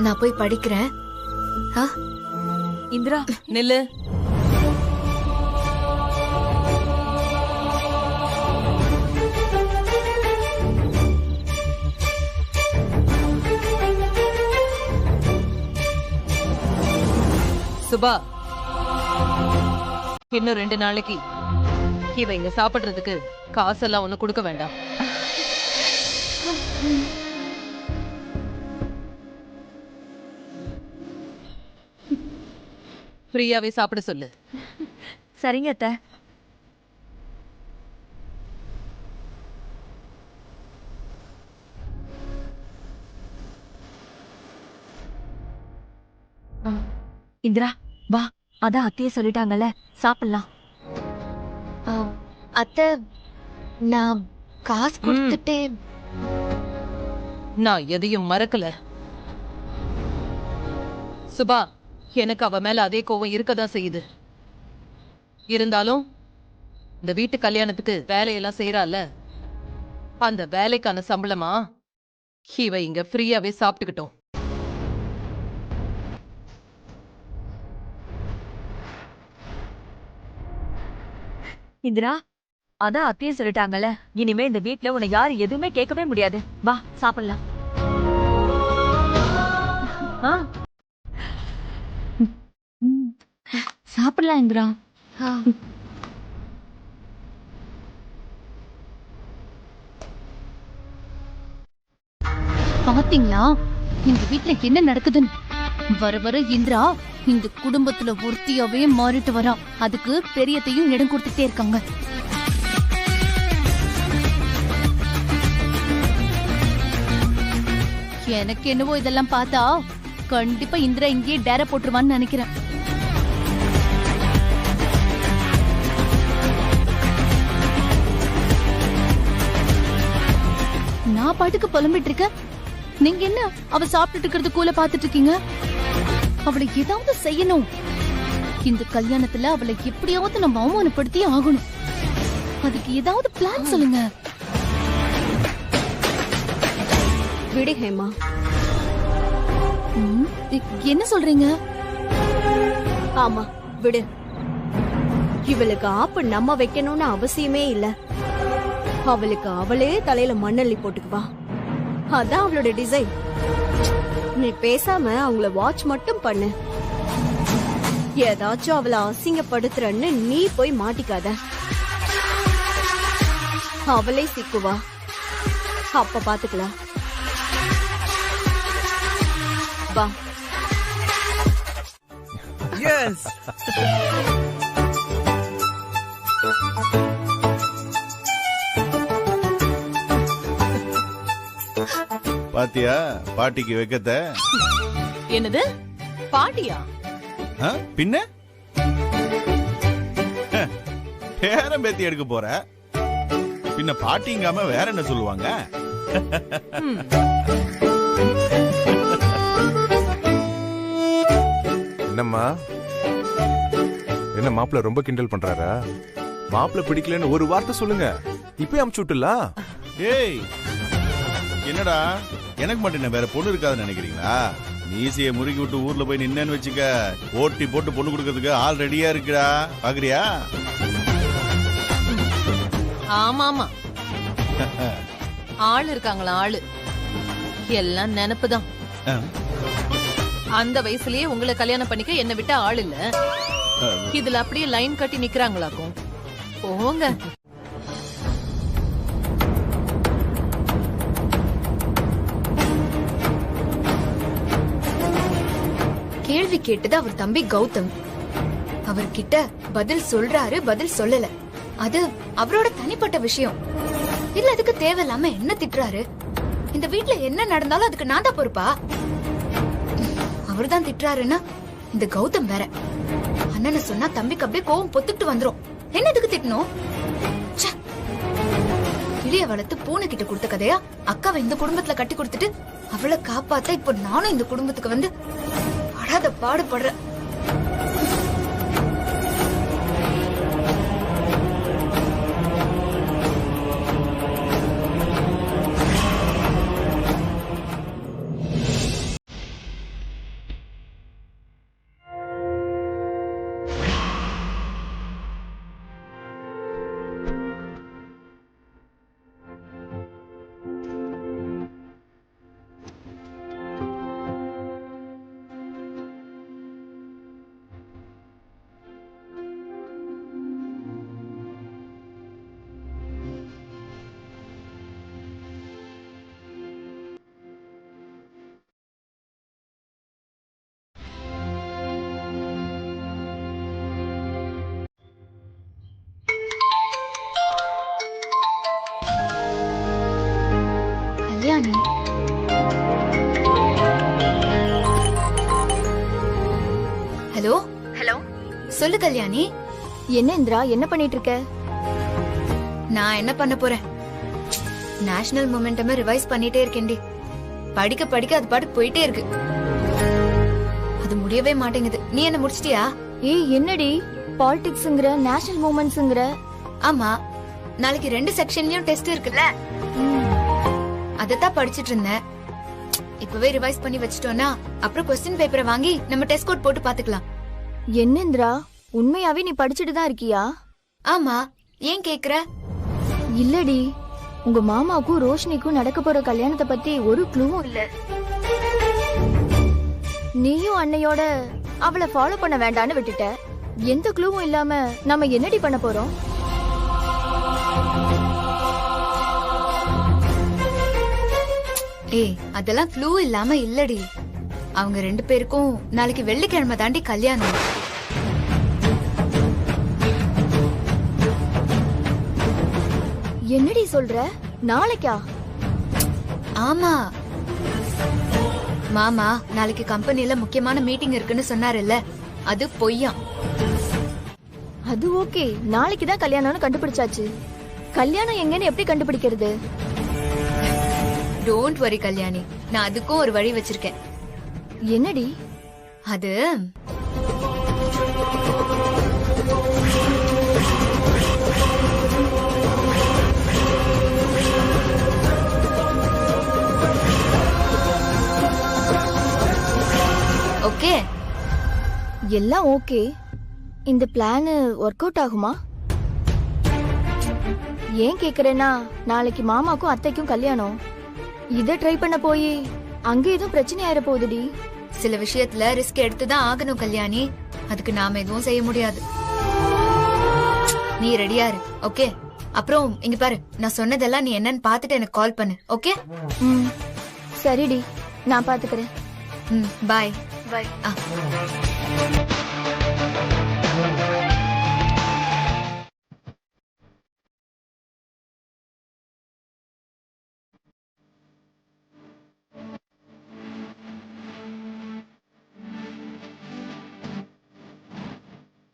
நான் போய் படிக்கிறேன். இந்திரா நில்லு. சுபா, இன்னும் 2 நாளைக்கு இவ இங்க சாப்பிடுறதுக்கு காசெல்லாம் ஒண்ணு கொடுக்க வேண்டாம். ஃப்ரீயாவே சாப்பிட சொல்லு. சரிங்க அத்தை. இந்திரா வா, அதான் அத்தையே சொல்லிட்டாங்கல்ல, சாப்பிடலாம். அத்தை, நான் காசு கொடுத்துட்டேன். நான் எதையும் மறக்கல சுபா. எனக்கு அவ மேல அதே கோவம் இருக்கதான் செய்யுது. இருந்தாலும் இந்த வீட்டு கல்யாணத்துக்கு வேலையெல்லாம் செய்யறால, அந்த வேலைக்கான சம்பளமா இவ இங்க ஃப்ரீயாவே சாப்பிட்டுக்கிட்டோம். இந்திரா, அதான் அத்தையே சொல்லிட்டாங்கல்ல, இனிமே இந்த வீட்ல உன்னை யாரும் எதுவுமே கேட்கவே முடியாது. வா சாப்பிடலாம். சாப்பிடலாம் இந்திரா. பாத்தீங்களா இந்த வீட்ல என்ன நடக்குதுன்னு? வர வர இந்திரா இந்த குடும்பத்துல ஒருத்தியாவே மாறிட்டு வரா. அதுக்கு பெரியத்தையும் இடம் கொடுத்துட்டே இருக்காங்க. எனக்கு என்னவோ இதெல்லாம் பார்த்தா கண்டிப்பா இந்திரா இங்கேயே டேர போட்டுருவான்னு நினைக்கிறேன். நான் பாட்டுக்கு புலம்பிட்டு இருக்க, நீங்க என்ன அவ சாப்பிட்டுட்டு இருக்கிறது கூல பாத்துட்டு இருக்கீங்க? அவளை ஏதாவது செய்யணும். இந்த கல்யாணத்துல அவளை எப்படியாவது நம்ம அவமானப்படுத்தி ஆகணும். அதுக்கு ஏதாவது பிளான் சொல்லுங்க. விடு ஹேமா. என்ன சொல்றீங்க? ஆமா விடு. இவளுக்கு ஆப்பு நம்ம வைக்கணும்னு அவசியமே இல்ல. அவளுக்கு அவளே தலையில மண்ணள்ளி போட்டுக்குவா. அதான் அவளோட டிசைன். நீ பேசாம அவங்கள வாட்ச் மட்டும் பண்ணு. ஏதாச்சும் அவளை அசிங்கப்படுத்துறன்னு நீ போய் மாட்டிக்காத. அவளே சிக்குவா. அப்ப பாத்துக்கலாம். வா. எஸ். பாத்தியா பாட்டிக்கு வைக்கத்த? என்னது பாட்டியா? பின்ன பேரம் பேத்தி எடுக்க போற, பின்ன பாட்டிங்காம வேற என்ன சொல்லுவாங்க? என்னம்மா, என்ன மாப்பிள்ள ரொம்ப கிண்டல் பண்றாரா? மாப்பிள்ள பிடிக்கலன்னு ஒரு வார்த்தை சொல்லுங்க, இப்பவே அமுச்சு விட்டுலாம். ஏய் என்னடா, எனக்கு மட்டும் என்ன வேற பொண்ணு இருக்காதுன்னு நினைக்கிறீங்களா? மீசைய முறுக்கி விட்டு ஊர்ல போய் நின்னு வச்சுக்க, ஓட்டி போட்டு பொண்ணு கொடுக்கறதுக்கு ஆள் ரெடியா இருக்குடா. பாக்குறியா? ஆமா ஆமா, ஆள் இருக்காங்களா ஆளு? எல்லாம் நினைப்புதான். அந்த வயசுலயே உங்களை கல்யாணம் பண்ணிக்க என்ன விட்ட ஆள் இல்ல. இதுல அப்படியே லைன் கட்டி நிக்கிறாங்களாக்கும். போங்க. கேள்வி கேட்டது அவர் தம்பி கௌதம். அவர்கிட்ட பதில் சொல்றாரு, பதில் சொல்லல. அது அவரோட தனிப்பட்ட விஷயம். இல்ல அதுக்கு தேவையில்லாம என்ன திட்டுறாரு? இந்த வீட்ல என்ன நடந்தாலும் அதுக்கு நான் தான் பொறுப்பா? அவர்தான் திட்டுறாருன்னா இந்த கௌதம் வேற. அண்ணனை சொன்னா தம்பிக்கு அப்படியே கோவம் பொத்துட்டு வந்துரும். என்னதுக்கு திட்டணும்? கிளிய வளர்த்து பூனை கிட்ட கொடுத்த கதையா அக்காவை இந்த குடும்பத்துல கட்டி கொடுத்துட்டு அவளை காப்பாத்த இப்ப நானும் இந்த குடும்பத்துக்கு வந்து படாத பாடுபடுற. கல்யாணி, ஹலோ ஹலோ, சொல்லு கல்யாணி. என்ன இந்திரா, என்ன பண்ணிட்டு இருக்க? நான் என்ன பண்ண போறேன்? நேஷனல் மொமெண்டமை ரிவைஸ் பண்ணிட்டே இருக்கேன்டி. படிக்க படிக்க அது பாட்டு போயிட்டே இருக்கு. அது முடியவே மாட்டேங்குது. நீ என்ன முடிச்சிட்டியா? ஏய் என்னடி பாலிடிக்ஸ்ங்கற நேஷனல் மூமெண்ட்ஸ்ங்கற? ஆமா, நாளைக்கு 2 செக்ஷன்லயும் டெஸ்ட் இருக்குல்ல, அதத்தான் படிச்சிட்டு இருந்தேன். இப்பவே ரிவைஸ் பண்ணி வச்சிட்டோம்னா அப்புறம் क्वेश्चन பேப்பரை வாங்கி நம்ம டெஸ்ட் கோட் போட்டு பாத்துக்கலாம். என்ன இந்திரா, உண்மையாவே நீ படிச்சிட்டு தான் இருக்கியா? ஆமா, ஏன் கேக்குற? இல்லடி, உங்க மாமாவுக்கும் ரோஷினிக்கும் நடக்க போற கல்யாணத்தை பத்தி ஒரு க்ளூவும் இல்ல. நீயும் அன்னையோட அவளை ஃபாலோ பண்ண வேண்டான்னு விட்டுட்ட. எந்த க்ளூவும் இல்லாம நம்ம என்னடி பண்ண போறோம்? ஏய், அதெல்லாம் க்ளூ இல்லாம இல்லடி. அவங்க 2 பேருக்கும் நாளைக்கு வெள்ளிக்கிழமை தாண்டி கல்யாணம். என்னடி சொல்ற? நாளைக்கா? ஆமா மாமா, நாளைக்கு கம்பெனில முக்கியமான மீட்டிங் இருக்குன்னு சொன்னாருல்ல, அது பொய்யா. அது ஓகே, நாளைக்கு தான் கல்யாணம்னு கண்டுபிடிச்சாச்சு. கல்யாணம் எங்கன்னு எப்படி கண்டுபிடிக்கிறது? டோன்ட் வரி கல்யாணி, நான் அதுக்கும் ஒரு வழி வச்சிருக்கேன். என்னடி அது? ஓகே, எல்லாம் ஓகே. இந்த பிளான் ஒர்க் அவுட் ஆகுமா? ஏன் கேக்குறேன்னா, நாளைக்கு மாமாக்கும் அத்தைக்கும் கல்யாணம். இத ட்ரை பண்ண போய் அங்க எதுவும் பிரச்சனை ஆயிர போகுதுடி. சில விஷயத்துல ரிஸ்க் எடுத்துதான் ஆகணும் கல்யாணி. அதுக்கு நாம எதுவும் செய்ய முடியாது. நீ ரெடியா இரு, ஓகே? அப்புறம் இங்க பாரு, நான் சொன்னதெல்லாம் நீ என்னன்னு பாத்துட்டு எனக்கு கால் பண்ணு, ஓகே? சரிடி, நான் பாத்துக்கிறேன். பாய் பாய்.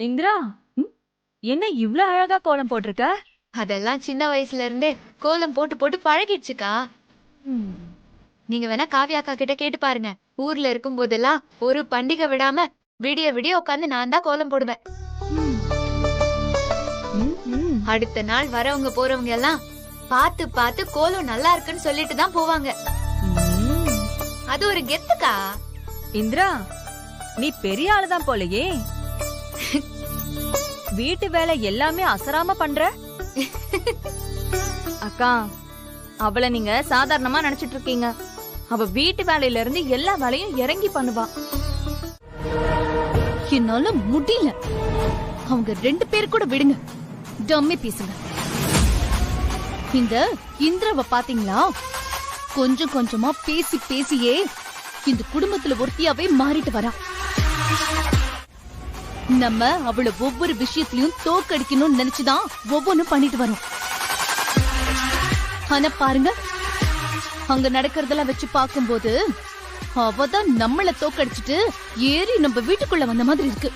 இந்திரா, என்ன இவ்ளோ அழகா கோலம் போட்டிருக்க? அதெல்லாம் சின்ன வயசுல இருந்தே கோலம் போட்டு போட்டு பழகிடுச்சுக்கா. நீங்க வேணா காவியாக்கா கிட்ட கேட்டு பாருங்க. ஊர்ல இருக்கும் போதெல்லாம் ஒரு பண்டிகை விடாம விடிய விடிய உட்காந்து நான் தான் கோலம் போடுவேன். அடுத்த நாள் வரவங்க போறவங்க எல்லாம் பார்த்து பார்த்து கோலம் நல்லா இருக்குன்னு சொல்லிட்டு தான் போவாங்க. அது ஒரு கெத்துக்கா. இந்திரா, நீ பெரிய ஆளுதான் போலயே. வீட்டு வேலை எல்லாமே அசராம பண்ற. அக்கா, அவளை நீங்க சாதாரணமா நினைச்சிட்டு இருக்கீங்க. அவ வீட்டு வேலையில இருந்து எல்லா வேலையும் இறங்கி பண்ணுவா. என்னால முடியல. அவங்க 2 பேர் கூட விடுங்க, டம்மி பேசுங்க. இந்த இந்திராவை பாத்தீங்களா? கொஞ்சம் கொஞ்சமா பேசி பேசியே இந்த குடும்பத்துல ஒருத்தியாவே மாறிட்டு வரா. நம்ம அவளை ஒவ்வொரு விஷயத்திலயும் தோக்கடிக்கணும்னு நினைச்சுதான் ஒவ்வொன்னும் பண்ணிட்டு வரோம். ஆனா பாருங்க, அங்க நடக்கிறதெல்லாம் வச்சு பாக்கும்போது அவதான் நம்மள தோக்கடிச்சிட்டு ஏறி நம்ம வீட்டுக்குள்ள வந்த மாதிரி இருக்கு.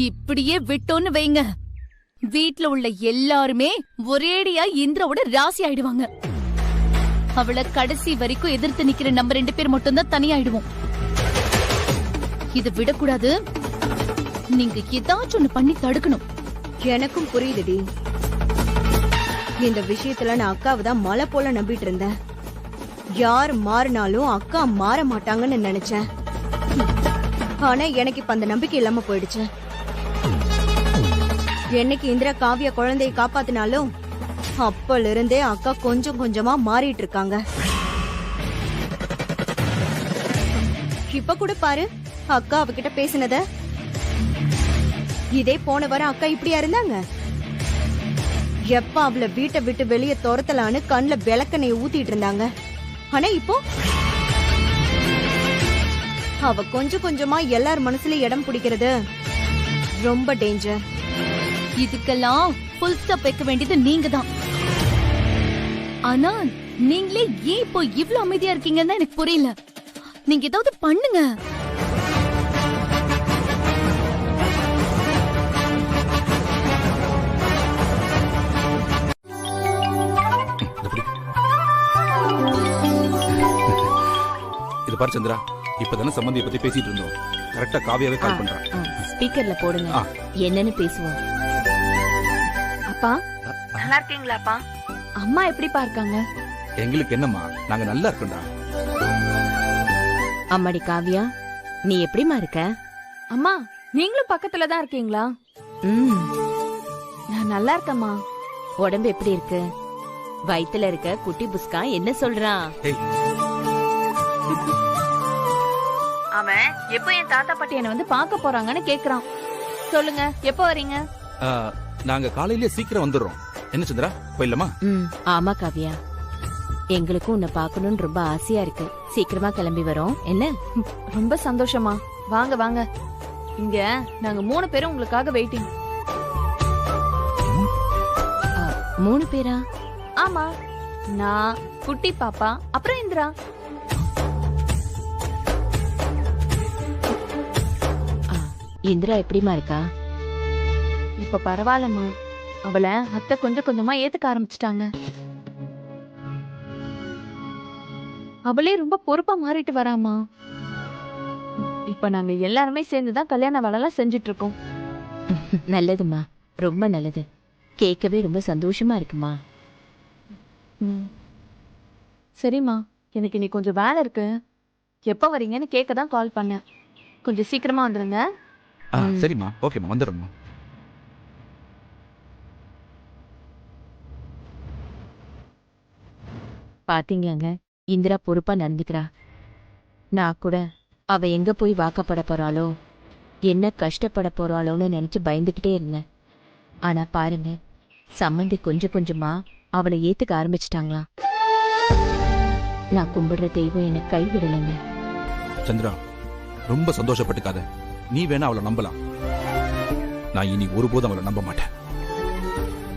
இப்படியே விட்டோன்னு வைங்க, வீட்டுல உள்ள எல்லாருமே ஒரேடியா இந்திராவோட ராசி ஆயிடுவாங்க. அவளை கடைசி வரைக்கும் எதிர்த்து நிக்கிற நம்ம 2 பேர் மட்டும்தான் தனியாயிடுவோம். இதை விடக்கூடாது. நீங்க ஏதாச்சும் ஒண்ணு பண்ணி தடுக்கணும். எனக்கும் புரியுதுடி. இந்த விஷயத்துல நான் அக்காவை தான் மலை போல நம்பிட்டு இருந்தேன். யார் மாறினாலும் அக்கா மாற மாட்டாங்கன்னு நினைச்சேன். ஆனா எனக்கு இப்ப அந்த நம்பிக்கை இல்லாம போயிடுச்சு. என்னைக்கு இந்திரா காவியா குழந்தையை காப்பாத்தினாலும் அப்பல இருந்தே அக்கா கொஞ்சம் கொஞ்சமா மாறிட்டு இருக்காங்க. இப்ப கூட பாரு, அக்கா அவகிட்ட பேசினத. இதே போன வாரம் அக்கா இப்படியா இருந்தாங்க? எப்ப அவளை வீட்டை விட்டு வெளியே துரத்தலான்னு கண்ணுல விளக்கெண்ணெய் ஊத்திட்டு இருந்தாங்க. ஆனா இப்போ அவ கொஞ்சம் கொஞ்சமா எல்லார் மனசுல இடம் பிடிக்கிறது ரொம்ப டேஞ்சர். இதுக்கெல்லாம் ஃபுல் ஸ்டாப் வைக்க வேண்டியது நீங்க தான். ஆனா நீங்களே ஏன் இப்போ இவ்ளோ அமைதியா இருக்கீங்கன்னு எனக்கு புரியல. நீங்க ஏதாவது பண்ணுங்க. இது பாரு சந்திரா, இப்பதானே சம்பந்தியை பத்தி பேசிட்டு இருந்தோம். கரெக்டா காவியாவே கால் பண்றான். ஸ்பீக்கர்ல போடுங்க, என்னன்னு பேசுவோம். அப்பா நல்லா இருக்கீங்களாப்பா? அம்மா எப்படிப்பா இருக்காங்க? எங்களுக்கு என்னம்மா, நாங்க நல்லா இருக்கோம்டா. அம்மாடி காவியா, நீ எப்படிமா இருக்க? அம்மா நீங்களும் பக்கத்துல தான் இருக்கீங்களா? நான் நல்லா இருக்கேம்மா. உடம்பு எப்படி இருக்கு? வயித்துல இருக்க குட்டி புஸ்கா என்ன சொல்றான்? அவன் எப்போ என் தாத்தா பாட்டி என்ன வந்து பார்க்க போறாங்கன்னு கேக்குறான். சொல்லுங்க, எப்போ வரீங்க? நாங்க காலையில சீக்கிரம் வந்துடுறோம். என்ன சந்திரா, போயிடலாமா? ஆமா காவியா, எங்களுக்கும் உன்னை பார்க்கணும்னு ரொம்ப ஆசையா இருக்கு. சீக்கிரமா கிளம்பி வரோம். என்ன? ரொம்ப சந்தோஷமா. வாங்க வாங்க, இங்க நாங்க 3 பேரும் உங்களுக்காக வெயிட்டிங். 3 பேரா? ஆமா, நான், குட்டி பாப்பா, அப்புறம் இந்திரா. இந்திரா எப்படிமா இருக்கா? இப்ப பரவாயில்லம்மா. அவளை அத்தை கொஞ்சம் கொஞ்சமா ஏத்துக்க ஆரம்பிச்சிட்டாங்க. அவளே ரொம்ப பொறுப்பா மாறிட்டு வராமா. இப்ப நாங்க எல்லாருமே சேர்ந்துதான் கல்யாண வேலைலாம் செஞ்சுட்டு இருக்கோம். நல்லதுமா, ரொம்ப நல்லது. கேட்கவே ரொம்ப சந்தோஷமா இருக்குமா. சரிம்மா, எனக்கு இன்னைக்கு கொஞ்சம் வேலை இருக்கு. எப்ப வரீங்கன்னு கேட்க தான் கால் பண்ணேன். கொஞ்சம் சீக்கிரமா வந்துருங்க. சரிம்மா, ஓகேம்மா, வந்துடுறோம்மா. பாத்தீங்கங்க, இந்திரா பொறுப்பா நடந்துக்கிறா. நான் கூட அவ எங்க போய் வாக்கப்பட போறாளோ, என்ன கஷ்டப்பட போறாளோன்னு நினைச்சு பயந்துகிட்டே இருந்தேன். ஆனா பாருங்க, சம்மந்தி கொஞ்சம் கொஞ்சமா அவளை ஏத்துக்க ஆரம்பிச்சிட்டாங்களா. நான் கும்பிடுற தெய்வம் என்ன கைவிடலைங்க. சந்திரா, ரொம்ப சந்தோஷப்பட்டுக்காத. நீ வேணா அவளை நம்பலாம். நான் இனி ஒருபோதும் அவளை நம்ப மாட்டேன்.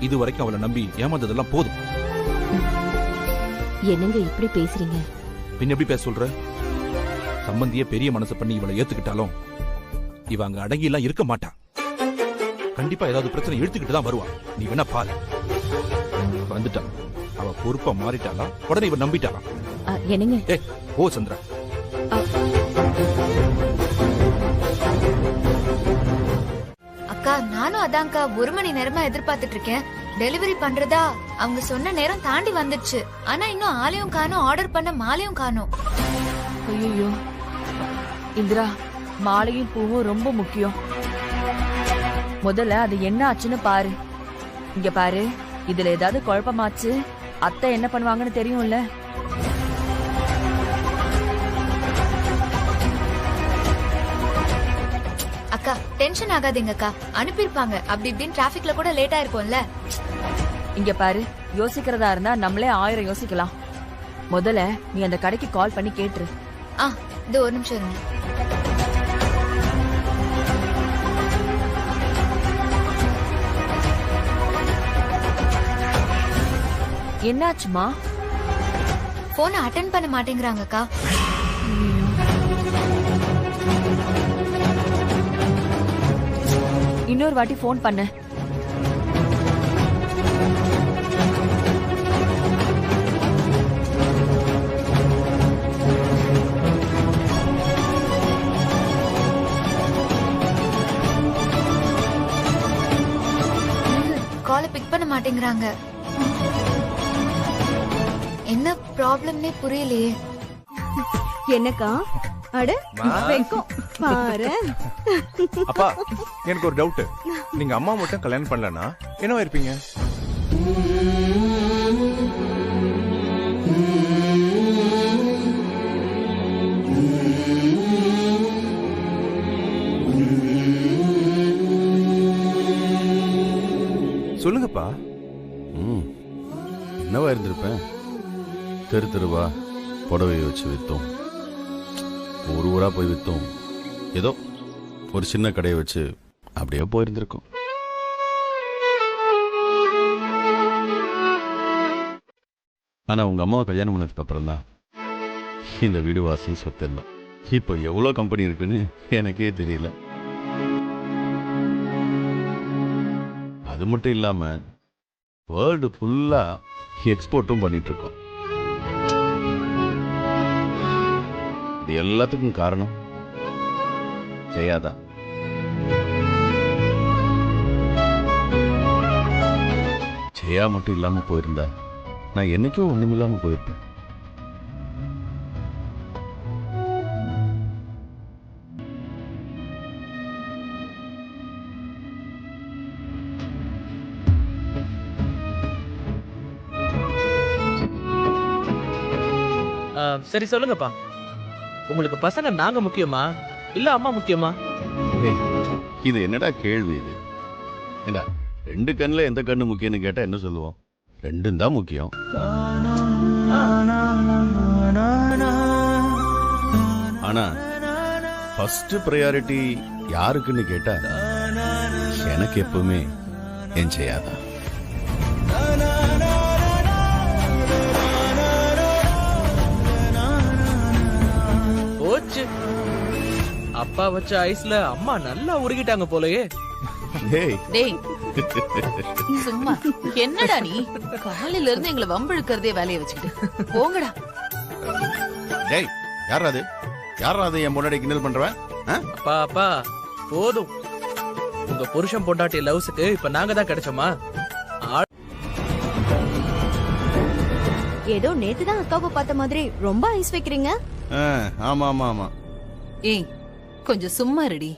இது வரைக்கும் அவளை நம்பி ஏமாந்ததெல்லாம் போதும். என்னங்க இப்படி பேசுறீங்க? பின்ன எப்படி பேச சொல்ற? சம்பந்திய பெரிய மனசு பண்ணி இவளை ஏத்துக்கிட்டாலும் இவ அங்க அடங்கி எல்லாம் இருக்க மாட்டான். கண்டிப்பா ஏதாவது பிரச்சனை எடுத்துக்கிட்டு தான் வருவா. நீ வேணா பாரு. வந்துட்டா, அவ பொறுப்பா மாறிட்டாளா, உடனே இவ நம்பிட்டாளா? என்னங்க? ஓ சந்திரா, அக்கா நானும் அதான்க்கா 1 மணி நேரமா எதிர்பார்த்துட்டு இருக்கேன். டெலிவரி பண்றதா அவங்க சொன்ன நேரம் தாண்டி வந்துடுச்சு. ஆனா இன்னும் ஆளையும் காணோம், ஆர்டர் பண்ண மாலையும் காணோம். ஐயோ இந்திரா, மாலையும் பூவும் ரொம்ப முக்கியம். முதல்ல அது என்ன ஆச்சுன்னு பாரு. இங்க பாரு, இதுல ஏதாவது குழப்பமாச்சு அத்தை என்ன பண்ணுவாங்கன்னு தெரியும்ல. அக்கா டென்ஷன் ஆகாதீங்க அக்கா, அனுப்பியிருப்பாங்க. அப்படி இப்படின்னு டிராபிக்ல கூட லேட் ஆயிருக்கும்ல. இங்க பாரு, யோசிக்கிறதா இருந்தா நம்மளே 1000 யோசிக்கலாம். முதல்ல நீ அந்த கடைக்கு கால் பண்ணி கேட்டுரு. இது ஒரு நிமிஷம் இருங்க. என்னாச்சுமா? போனை அட்டென்ட் பண்ண மாட்டேங்கிறாங்க அக்கா. இன்னொரு வாட்டி போன் பண்ணு. காலை பிக் பண்ண மாட்டேங்கிறாங்க. என்ன ப்ராப்ளம்னே புரியலையே. என்னக்கா? அட வெக்கம் பாரு. அப்பா எனக்கு ஒரு டவுட். நீங்க அம்மா மட்டும் கல்யாணம் பண்ணலனா என்னவா இருப்பீங்க? சொல்லுங்கப்பா. என்னவா இருந்திருப்பேன்? தெரு தெருவா புடவையை வச்சு வித்தோம், ஒரு ஊரா போய் வித்தோம், ஏதோ ஒரு சின்ன கடையை வச்சு அப்படியே போயிருந்திருக்கோம். ஆனா உங்க அம்மாவை கல்யாணம் பண்ணதுக்கு அப்புறம் தான் இந்த வீடு வாசி சொத்து எல்லாம். இப்போ எவ்வளோ கம்பெனி இருக்குன்னு எனக்கே தெரியல. அது மட்டும் இல்லாம வேர்ல்டு ஃபுல்லா எக்ஸ்போர்ட்டும் பண்ணிட்டு இருக்கோம். இது எல்லாத்துக்கும் காரணம் ஜெயாதான். ஜெயா மட்டும் இல்லாம போயிருந்தா நான் என்னைக்கும் ஒண்ணுமில்லாம போயிருப்பேன். சரி சொல்லுங்கப்பா, உங்களுக்கு பசங்க நாங்க முக்கியமா இல்ல அம்மா முக்கியமா? இது என்னடா கேள்வி இது? ஏண்டா, 2 கண்ணுல எந்த கண்ணு முக்கியம்னு கேட்டா என்ன சொல்லுவோம்? 2 தான் முக்கியம். ஆனா ஃபர்ஸ்ட் ப்ரையாரிட்டி யாருக்குன்னு கேட்டா எனக்கு எப்பவுமே என் ஜெயாதான். அப்பா வச்ச ஐஸ்ல அம்மா நல்லா உருகிட்டாங்க போலயே. டேய் சும்மா என்னடா நீ காலையில இருந்து எங்களை வம்பிழுக்கிறதே வேலையை வச்சுக்கிட்டு போங்கடா. டேய் யாராது என் முன்னாடி கிண்டல் பண்றவன்? அப்பா அப்பா போதும். உங்க புருஷன் பொண்டாட்டி லவ்ஸுக்கு இப்ப நாங்க தான் கிடைச்சோமா? ஏதோ நேத்துதான் அக்காவை பார்த்த மாதிரி ரொம்ப ஐஸ் வைக்கிறீங்க. ஆமா ஆமா ஆமா. ஏய் கொஞ்சம் சும்மா ரெடி.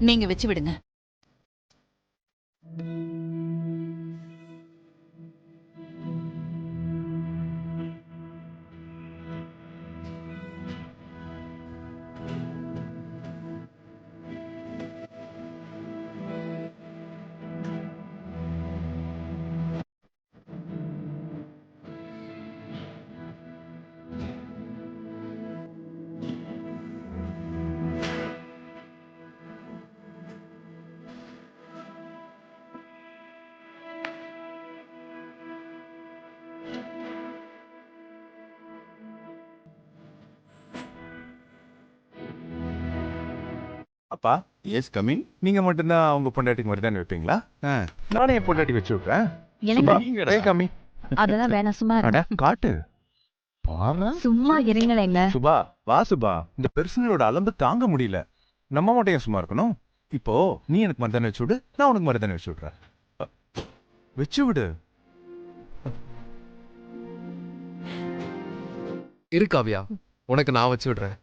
நீங்க வச்சு விடுங்க. அப்பா எஸ் கமிங். நீங்க மட்டும்தான் அவங்க பொண்டாட்டிக்கு மாதிரி தானே வைப்பீங்களா? நானே என் பொண்டாட்டி வச்சு விட்றேன். அதெல்லாம் வேணாம், சும்மா காட்டு. சும்மா இருங்களேங்க. சுபா வா சுபா, இந்த பெர்சனலோட அலம்பு தாங்க முடியல. நம்ம மட்டும் ஏன் சும்மா இருக்கணும்? இப்போ நீ எனக்கு மருதானி வச்சு விடு, நான் உனக்கு மருதானி வச்சு விடுறேன். வச்சு விடு. இரு காவியா, உனக்கு நான் வச்சு விடுறேன்.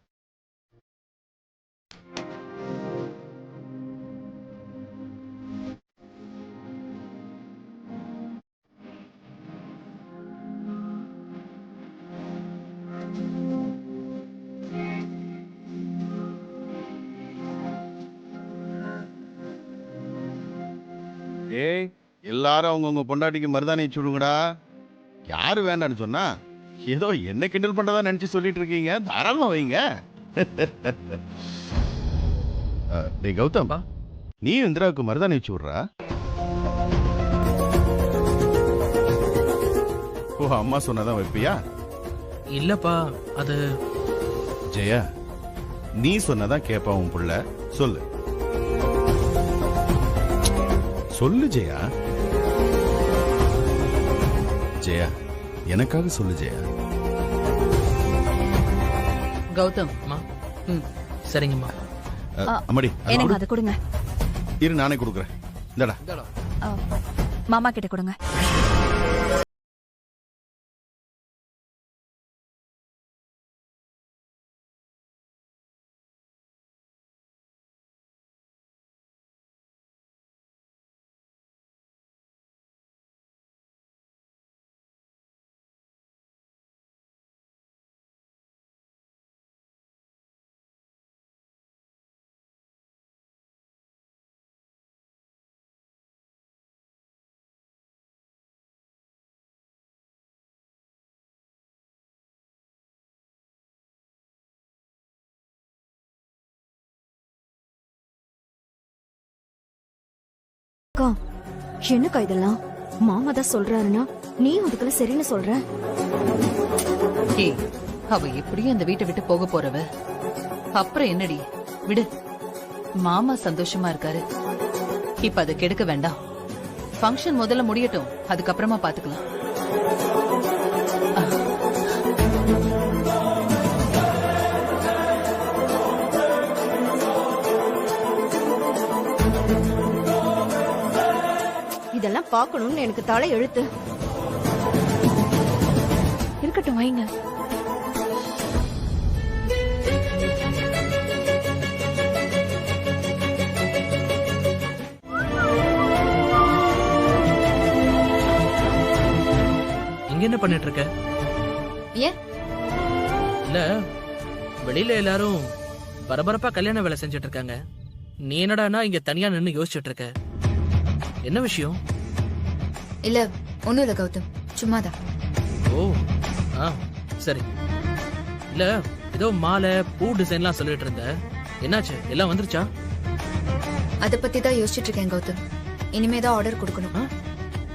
எல்லாரும் அவங்கவுங்க பொண்டாட்டிக்கு மருதாணி வச்சுடுங்கடா. யாரு வேண்டான்னு சொன்னா ஏதோ என்ன கிண்டல் பண்றதா நினைச்சு சொல்லிட்டு இருக்கீங்க. தாராளமா வைங்க. டேய் கௌதம், நீ இந்திராவுக்கு மருதாணி வச்சு விடுறா. ஓ, அம்மா சொன்னதான் வைப்பியா? இல்லப்பா, அது ஜெயா, நீ சொன்னதான் கேப்பா உன் புள்ள. சொல்லு சொல்லு ஜெயா. ஜெயா, எனக்காக சொல்லு ஜெயா. கௌதம், சரிங்கம்மா. அம்மாடி, எனக்கு அதை கொடுங்க. இரு, நானே கொடுக்குறேன். இந்தடா. மாமா கிட்ட கொடுங்க. அக்கா, என்னக்கா இதெல்லாம்? மாமா தான் சொல்றாருன்னா நீ அதுக்குள்ள சரின்னு சொல்ற. ஏய், அவ எப்படியும் அந்த வீட்டை விட்டு போக போறவ. அப்புறம் என்னடி, விடு. மாமா சந்தோஷமா இருக்காரு, இப்ப அதை கெடுக்க வேண்டாம். ஃபங்க்ஷன் முதல்ல முடியட்டும், அதுக்கப்புறமா பாத்துக்கலாம். இதெல்லாம் பார்க்கணும்னு எனக்கு தலை எழுத்து. இருக்கட்டும், வைங்க. இங்க என்ன பண்ணிட்டு இருக்க? ஏன்? இல்ல, வெளியில எல்லாரும் பரபரப்பா கல்யாண வேலை செஞ்சுட்டு இருக்காங்க. நீ என்னடானா இங்க தனியா நின்னு யோசிச்சுட்டு இருக்க? என்ன விஷயம்? இல்ல, ஒண்ணும் இல்ல கௌதம், சும்மாதான். ஓ, சரி. இல்ல, ஏதோ மாலை பூ டிசைன்லாம் சொல்லிட்டு இருந்த, என்னாச்சு? எல்லாம் வந்துருச்சா? அத பத்தி தான் யோசிச்சுட்டு இருக்கேன் கௌதம். இனிமேதான் ஆர்டர் கொடுக்கணும்.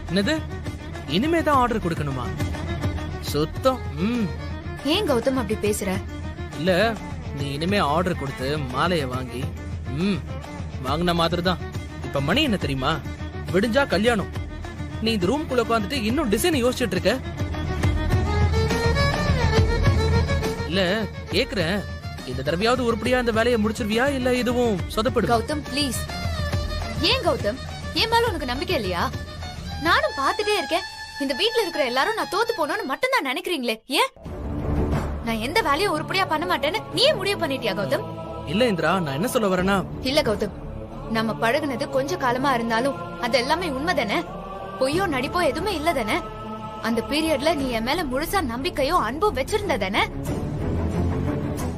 என்னது? இனிமேதான் ஆர்டர் கொடுக்கணுமா? சுத்தம். ஏன் கௌதம் அப்படி பேசுற? இல்ல, நீ இனிமே ஆர்டர் கொடுத்து மாலைய வாங்கி வாங்கின மாதிரி தான். இப்ப மணி என்ன தெரியுமா? விடிஞ்சா கல்யாணம். நீ இந்த ரூம்குள்ள உட்காந்துட்டு இன்னும் டிசைன் யோசிச்சுட்டு இருக்க. இல்ல, கேக்குறேன், இந்த தடவையாவது உருப்படியா இந்த வேலையை முடிச்சிருவியா, இல்ல இதுவும் சொதப்படு? கௌதம் ப்ளீஸ். ஏன் கௌதம், என் மேல உனக்கு நம்பிக்கை இல்லையா? நானும் பாத்துட்டே இருக்கேன். இந்த வீட்ல இருக்கிற எல்லாரும் நான் தோத்து போனோம்னு மட்டும் தான் நினைக்கிறீங்களே. ஏன் நான் எந்த வேலையும் உருப்படியா பண்ண மாட்டேன்னு நீயே முடிவு பண்ணிட்டியா கௌதம்? இல்ல இந்திரா, நான் என்ன சொல்ல வரேன்னா, இல்ல கௌதம், நம்ம பழகுனது கொஞ்ச காலமா இருந்தாலும் அது எல்லாமே உண்மைதானே? பொய்யோ நடிப்போ எதுவுமே இல்ல தானே? அந்த பீரியட்ல நீ என் மேல முழுசா நம்பிக்கையோ அன்போ வச்சிருந்த தானே?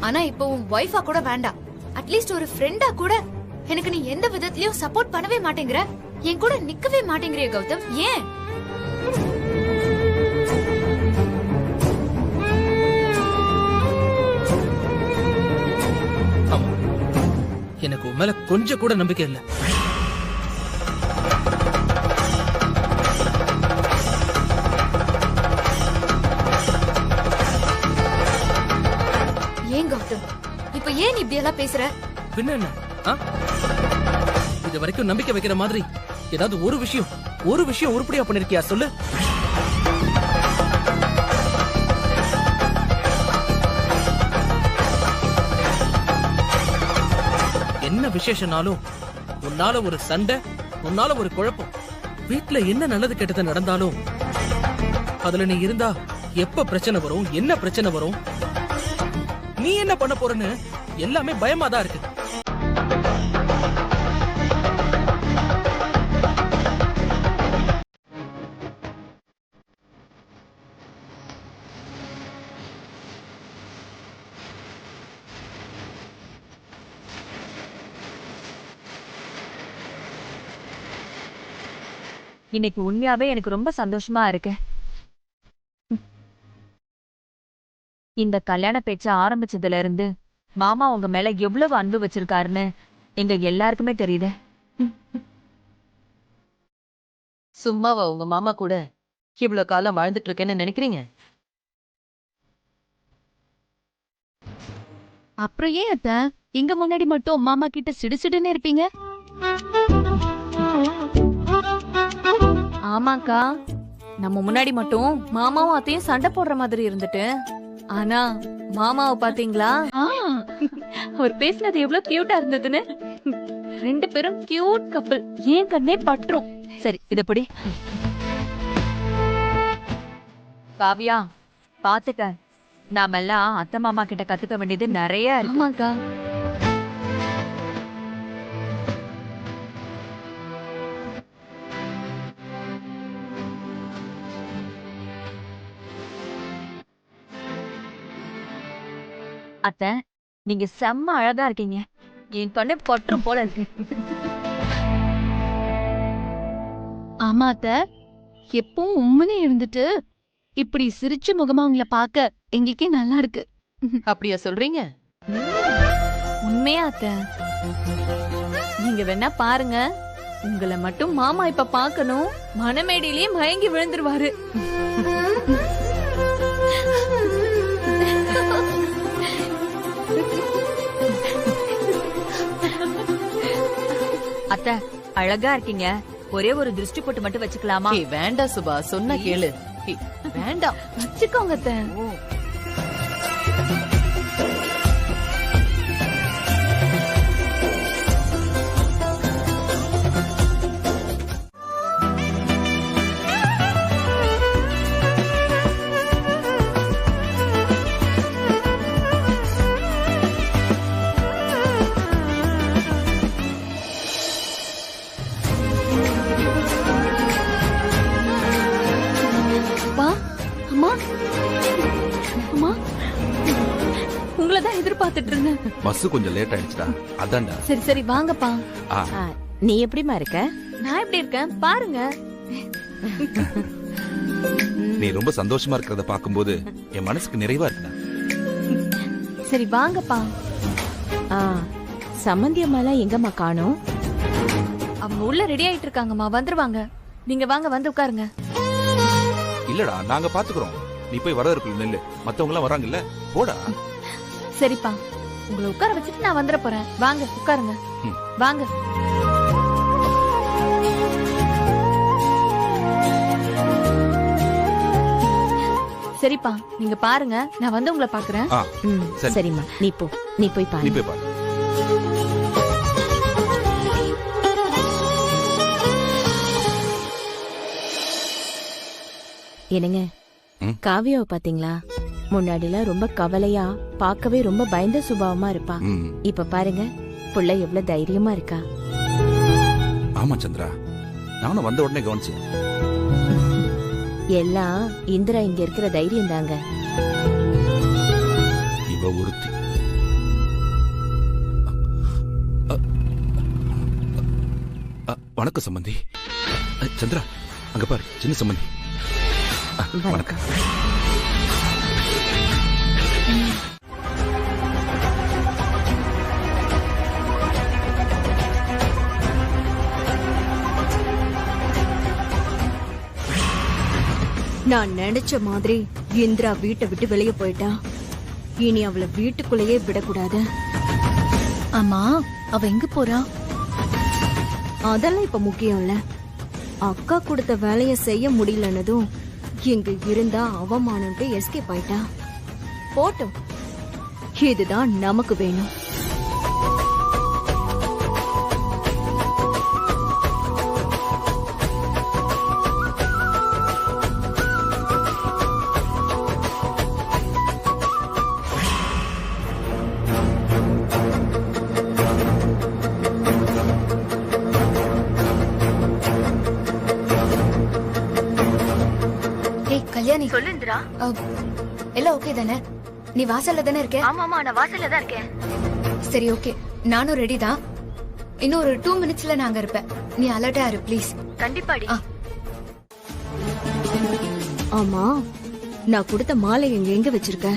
ஆனா இப்போ உன் வைஃபா கூட வேண்டாம், அட்லீஸ்ட் ஒரு ஃப்ரெண்டா கூட எனக்கு நீ எந்த விதத்திலயும் சப்போர்ட் பண்ணவே மாட்டேங்கிற, என் கூட நிக்கவே மாட்டேங்கிறிய கௌதம். ஏன்? எனக்கு உன் மேல கொஞ்சம் கூட நம்பிக்கை இல்ல. ஏன் கௌதம், இப்ப ஏன் இப்படி எல்லாம் பேசுற? பின்ன என்ன? இது வரைக்கும் நம்பிக்கை வைக்கிற மாதிரி ஏதாவது ஒரு விஷயம் உருப்படியா பண்ணிருக்கியா சொல்லு? என்ன விசேஷனாலும் உன்னால ஒரு சண்டை, உன்னால ஒரு குழப்பம், வீட்டுல என்ன நல்லது கெட்டது நடந்தாலும் அதுல நீ இருந்தா எப்ப பிரச்சனை வரும், என்ன பிரச்சனை வரும், நீ என்ன பண்ண போறன்னு எல்லாமே பயமா தான் இருக்கு. இன்னைக்கு உண்மையாவே எனக்கு ரொம்ப சந்தோஷமா இருக்கு. இந்த கல்யாண பேச்ச ஆரம்பிச்சதுல இருந்து மாமா உங்க மேல எவ்வளவு அன்பு வச்சிருக்காருன்னு எங்க எல்லாருக்குமே தெரியுது. சும்மாவா உங்க மாமா கூட இவ்வளவு காலம் வாழ்ந்துட்டு இருக்கேன்னு நினைக்கிறீங்க? அப்புறம் ஏன் அத்தை எங்க முன்னாடி மட்டும் மாமா கிட்ட சிடுசிடுன்னு இருப்பீங்க? ஆமாக்கா, நம்ம முன்னாடி மட்டும் மாமாவும் அத்தையும் சண்டை போடுற மாதிரி இருந்துட்டு, ஆனா மாமாவை பாத்தீங்களா? அவர் பேசினது எவ்வளவு கியூட்டா இருந்ததுன்னு. 2 பேரும் கியூட் கப்பல். ஏன் கண்ணே பற்றும். சரி இதப்படி காவியா பாத்துக்க. நாம எல்லாம் அத்தை மாமா கிட்ட கத்துக்க வேண்டியது நிறைய இருக்கு. ஆமாக்கா. அத்தை நீங்க செம்ம அழகா இருக்கீங்க. என் கண்ணே பற்றும் போல இருக்கு. ஆமா அத்தை, எப்பவும் உண்மையே இருந்துட்டு இப்படி சிரிச்ச முகமா உங்களை பார்க்க எங்களுக்கே நல்லா இருக்கு. அப்படியா சொல்றீங்க? உண்மையா அத்தை? நீங்க வேணா பாருங்க, உங்களை மட்டும் மாமா இப்ப பாக்கணும், மனமேடையிலேயே மயங்கி விழுந்துருவாரு. அத்தை அழகா இருக்கீங்க. ஒரே ஒரு திருஷ்டி போட்டு மட்டும் வச்சுக்கலாமா? வேண்டாம் சுபா, சொன்ன கேளு. வேண்டாம், வச்சுக்கோங்க அத்தை. உங்களதான் எதிர்பார்த்துட்டு இருந்தேன். பஸ் கொஞ்சம் லேட் ஆயிடுச்சுடா, அதான்டா. சரி சரி வாங்கப்பா. நீ எப்படிமா இருக்க? நான் எப்படி இருக்கேன் பாருங்க. நீ ரொம்ப சந்தோஷமா இருக்கிறத பாக்கும்போது என் மனசுக்கு நிறைவா இருக்குடா. சரி வாங்கப்பா. சம்பந்தியம்மாலாம் எங்கம்மா காணோம்? அவங்க உள்ள ரெடி ஆயிட்டு இருக்காங்கம்மா, வந்துருவாங்க. நீங்க வாங்க, வந்து உட்காருங்க. இல்லடா, நாங்க பாத்துக்கிறோம். நீ போய் வரவேற்குள்ள நெல்லு, மத்தவங்க எல்லாம் வராங்கல்ல, போடா. சரிப்பா, உங்களை உட்கார வச்சுட்டு நான் வந்துட போறேன். வாங்க உட்காருங்க. வாங்க. சரிப்பா, நீங்க பாருங்க, நான் வந்து உங்களை பாக்குறேன். சரிம்மா, நீ போய் பாரு. நீ போய் பாரு. என்னங்க, காவியாவை பாத்தீங்களா? முன்னாடிலாம் ரொம்ப கவலையா, பார்க்கவே ரொம்ப பயந்த சுபாவமா இருப்பா. இப்ப பாருங்க, புள்ள எவ்வளவு தைரியமா இருக்கா. ஆமா சந்திரா, நானும் வந்த உடனே கவனிச்சேன். எல்லாம் இந்திரா இங்க இருக்கிற தைரியம் தாங்க. இவ ஒருத்தி. வணக்கம் சம்பந்தி. சந்திரா, அங்க பாரு, சின்ன சம்பந்தி. வணக்கம். நான் நினைச்ச மாதிரி இந்திரா வீட்டை விட்டு வெளியே போயிட்டா. இனி அவளை வீட்டுக்குள்ளேயே விடக்கூடாது. ஆமா, அவ எங்க போறா? அதெல்லாம் இப்ப முக்கியம் இல்ல. அக்கா கொடுத்த வேலைய செய்ய முடியலன்னதும் இங்க இருந்தா அவமானம்ட்டு எஸ்கேப் ஆயிட்டா. போட்டோம், இதுதான் நமக்கு வேணும். கல்யாணி சொல்லு இந்திரா. எல்லாம் ஓகே தானே? நீ வாசல்ல தானே இருக்க? ஆமாமா, நான் வாசல்ல தான் இருக்கேன். சரி ஓகே, நானும் ரெடி தான். இன்னும் ஒரு 2 மினிட்ஸ்ல நாங்க இருப்பேன். நீ அலர்ட்டா இரு ப்ளீஸ். கண்டிப்பாடி. ஆமா, நான் கொடுத்த மாலை எங்க வச்சிருக்க?